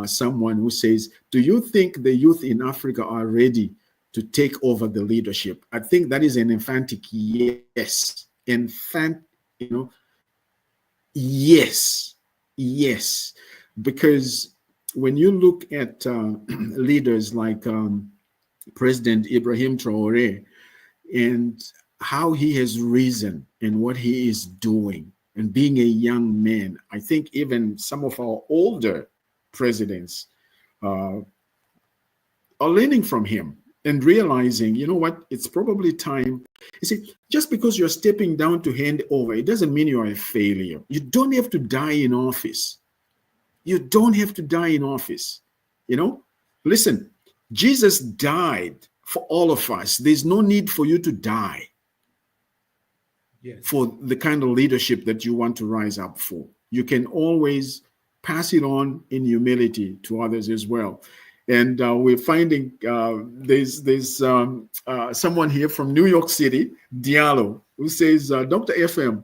someone who says, do you think the youth in Africa are ready to take over the leadership. I think that is an emphatic yes. Yes, yes. Because when you look at leaders like President Ibrahim Traore and how he has risen and what he is doing, and being a young man, I think even some of our older presidents are learning from him and realizing, you know what, it's probably time. You see, just because you're stepping down to hand over, it doesn't mean you're a failure. You don't have to die in office. You don't have to die in office. Listen, Jesus died for all of us. There's no need for you to die for the kind of leadership that you want to rise up for. You can always pass it on in humility to others as well. And we're finding there's someone here from New York City, Diallo, who says, Dr. FM,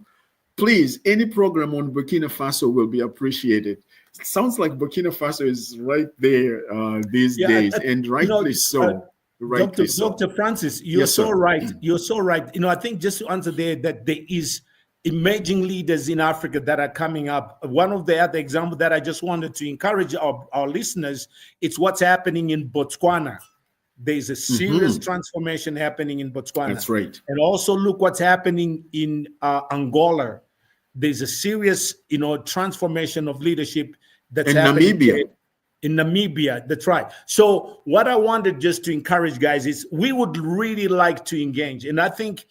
please, any program on Burkina Faso will be appreciated. It sounds like Burkina Faso is right there these days, and rightly so. Dr. Francis, you're so right. You're so right. I think just to answer that there is emerging leaders in Africa that are coming up. One of the other examples that I just wanted to encourage our listeners, it's what's happening in Botswana. There's a serious transformation happening in Botswana. That's right. And also look what's happening in Angola. There's a serious, transformation of leadership that's happening Namibia. In Namibia, that's right. So what I wanted just to encourage guys is we would really like to engage. And I think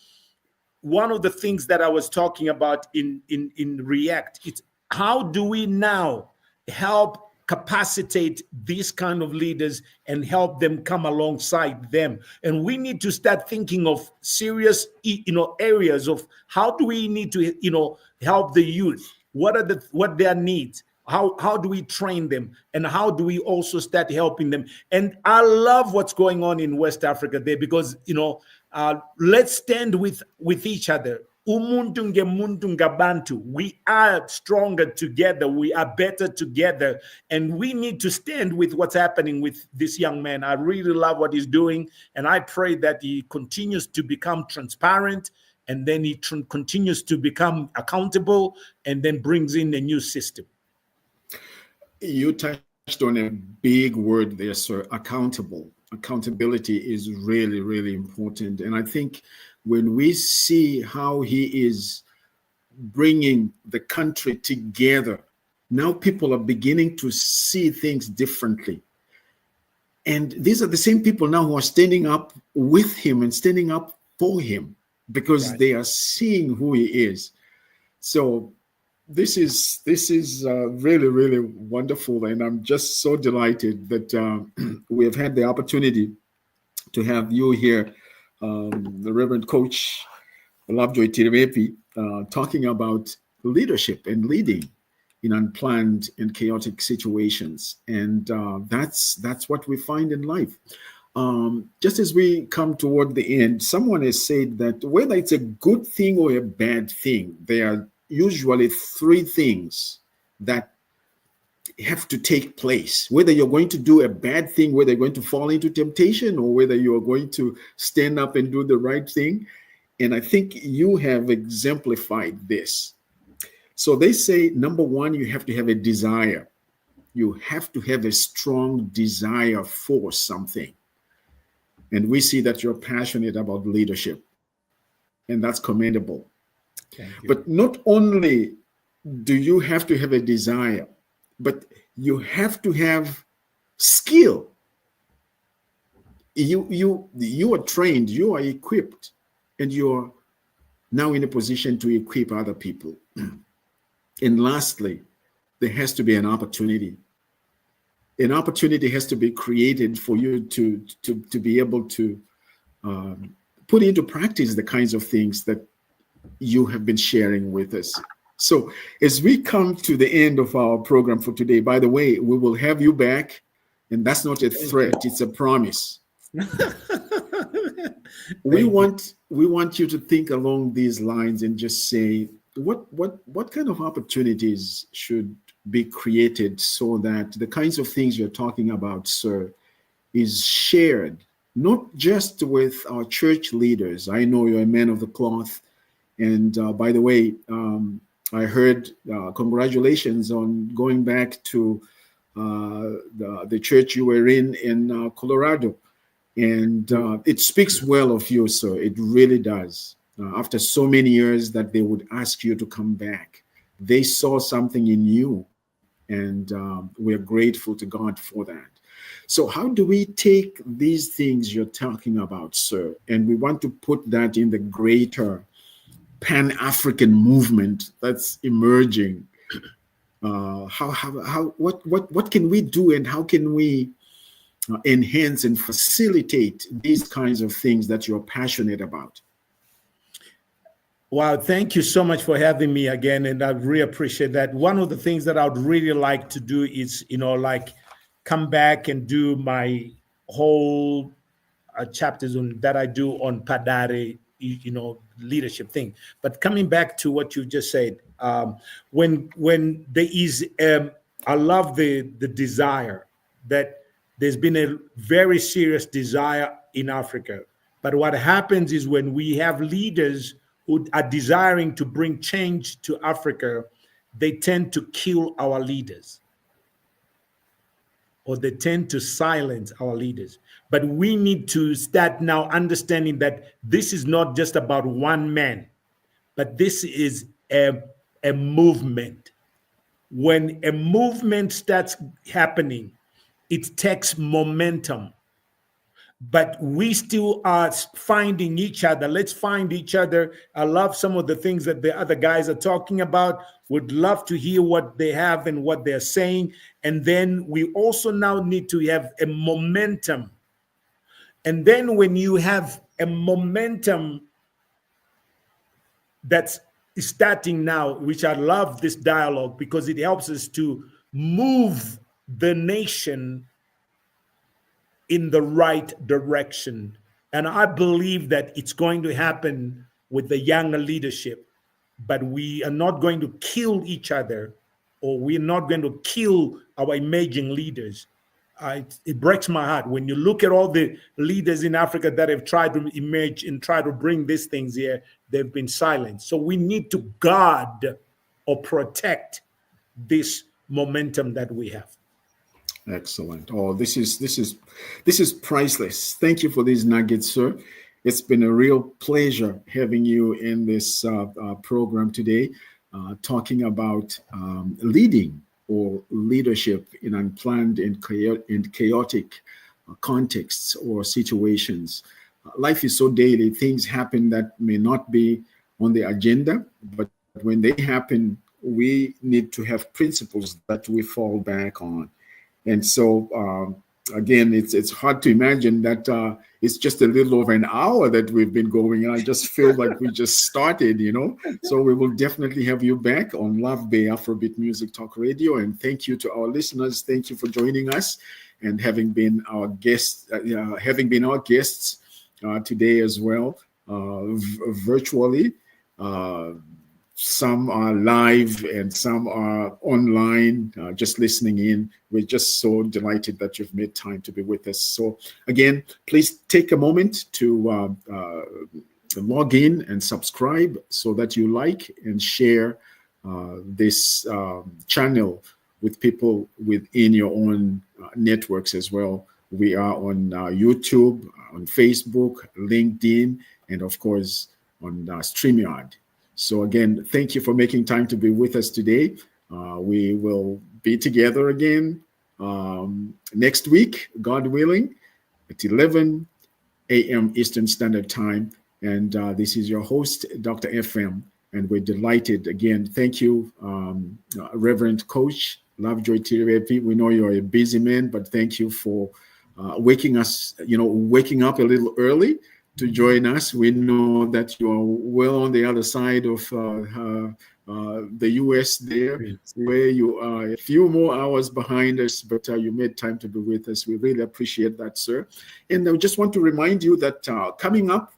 one of the things that I was talking about in React, it's how do we now help capacitate these kind of leaders and help them come alongside them. And we need to start thinking of serious, areas of how do we need to, help the youth? What their needs? How do we train them, and how do we also start helping them? And I love what's going on in West Africa there, because let's stand with each other. Umuntu ngemuntu ngabantu. We are stronger together. We are better together, and we need to stand with what's happening with this young man. I really love what he's doing, and I pray that he continues to become transparent, and then he continues to become accountable, and then brings in a new system. You touched on a big word there, sir, accountable. Accountability is really, really important. And I think when we see how he is bringing the country together, now people are beginning to see things differently. And these are the same people now who are standing up with him and standing up for him, because they are seeing who he is. So this is really, really wonderful, and I'm just so delighted that we have had the opportunity to have you here, the Rev.Caoch Lovejoy Tirivepi, talking about leadership and leading in unplanned and chaotic situations, and that's what we find in life. Just as we come toward the end, someone has said that whether it's a good thing or a bad thing, there are usually three things that have to take place. Whether you're going to do a bad thing, whether you're going to fall into temptation, or whether you're going to stand up and do the right thing. And I think you have exemplified this. So they say, number one, you have to have a desire. You have to have a strong desire for something. And we see that you're passionate about leadership, and that's commendable. But not only do you have to have a desire, but you have to have skill. You are trained, you are equipped, and you're now in a position to equip other people. And lastly, there has to be an opportunity. An opportunity has to be created for you to be able to put into practice the kinds of things that you have been sharing with us. So as we come to the end of our program for today, by the way, we will have you back, and that's not a threat, it's a promise. We want you to think along these lines and just say, what kind of opportunities should be created so that the kinds of things you're talking about, sir, is shared not just with our church leaders. I know you're a man of the cloth. And by the way, I heard congratulations on going back to the church you were in Colorado. And it speaks well of you, sir. It really does. After so many years that they would ask you to come back, they saw something in you. And we're grateful to God for that. So how do we take these things you're talking about, sir, and we want to put that in the greater Pan-African movement that's emerging? What can we do, and how can we enhance and facilitate these kinds of things that you're passionate about? Wow, thank you so much for having me again, and I really appreciate that. One of the things that I would really like to do is, like come back and do my whole chapters on that I do on Padare, leadership thing. But coming back to what you just said, when there is, I love the desire that there's been a very serious desire in Africa. But what happens is when we have leaders who are desiring to bring change to Africa, they tend to kill our leaders, or they tend to silence our leaders. But we need to start now understanding that this is not just about one man, but this is a movement. When a movement starts happening, it takes momentum. But we still are finding each other. Let's find each other. I love some of the things that the other guys are talking about. Would love to hear what they have and what they're saying. And then we also now need to have a momentum. And then when you have a momentum that's starting now, which I love this dialogue because it helps us to move the nation in the right direction. And I believe that it's going to happen with the younger leadership, but we are not going to kill each other, or we're not going to kill our emerging leaders. It breaks my heart when you look at all the leaders in Africa that have tried to emerge and try to bring these things here, they've been silenced. So we need to guard or protect this momentum that we have. Excellent. Oh, this is priceless. Thank you for these nuggets, sir. It's been a real pleasure having you in this program today, talking about leading or leadership in unplanned and chaotic contexts or situations. Life is so daily. Things happen that may not be on the agenda, but when they happen, we need to have principles that we fall back on. And so, again, it's hard to imagine that it's just a little over an hour that we've been going. I just feel like we just started, So we will definitely have you back on Love Bay Afrobeat Music Talk Radio. And thank you to our listeners. Thank you for joining us and having been our guests, today as well, virtually. Some are live and some are online, just listening in. We're just so delighted that you've made time to be with us. So again, please take a moment to log in and subscribe so that you like and share this channel with people within your own networks as well. We are on YouTube, on Facebook, LinkedIn, and of course on StreamYard. So again, thank you for making time to be with us today. We will be together again next week, God willing, at 11 a.m. Eastern Standard Time. And this is your host, Dr. FM. And we're delighted. Again, thank you, Rev.Caoch Lovejoy Tirivepi. We know you're a busy man, but thank you for waking up a little early to join us. We know that you are well on the other side of the US there, where you are a few more hours behind us, but you made time to be with us. We really appreciate that, sir. And I just want to remind you that coming up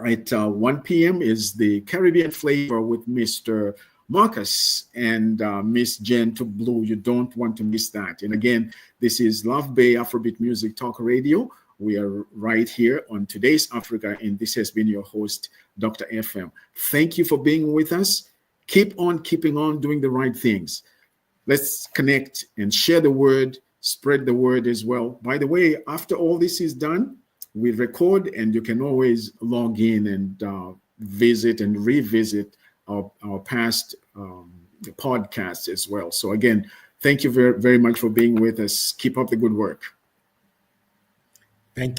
at 1 p.m. is the Caribbean Flavor with Mr. Marcus and Miss Jen to Blue. You don't want to miss that. And again, this is Love Bay Afrobeat Music Talk Radio We are right here on Today's Africa, and this has been your host, Dr. FM. Thank you for being with us. Keep on keeping on doing the right things. Let's connect and share the word, spread the word as well. By the way, after all this is done, we record, and you can always log in and visit and revisit our past podcasts as well. So again, thank you very, very much for being with us. Keep up the good work.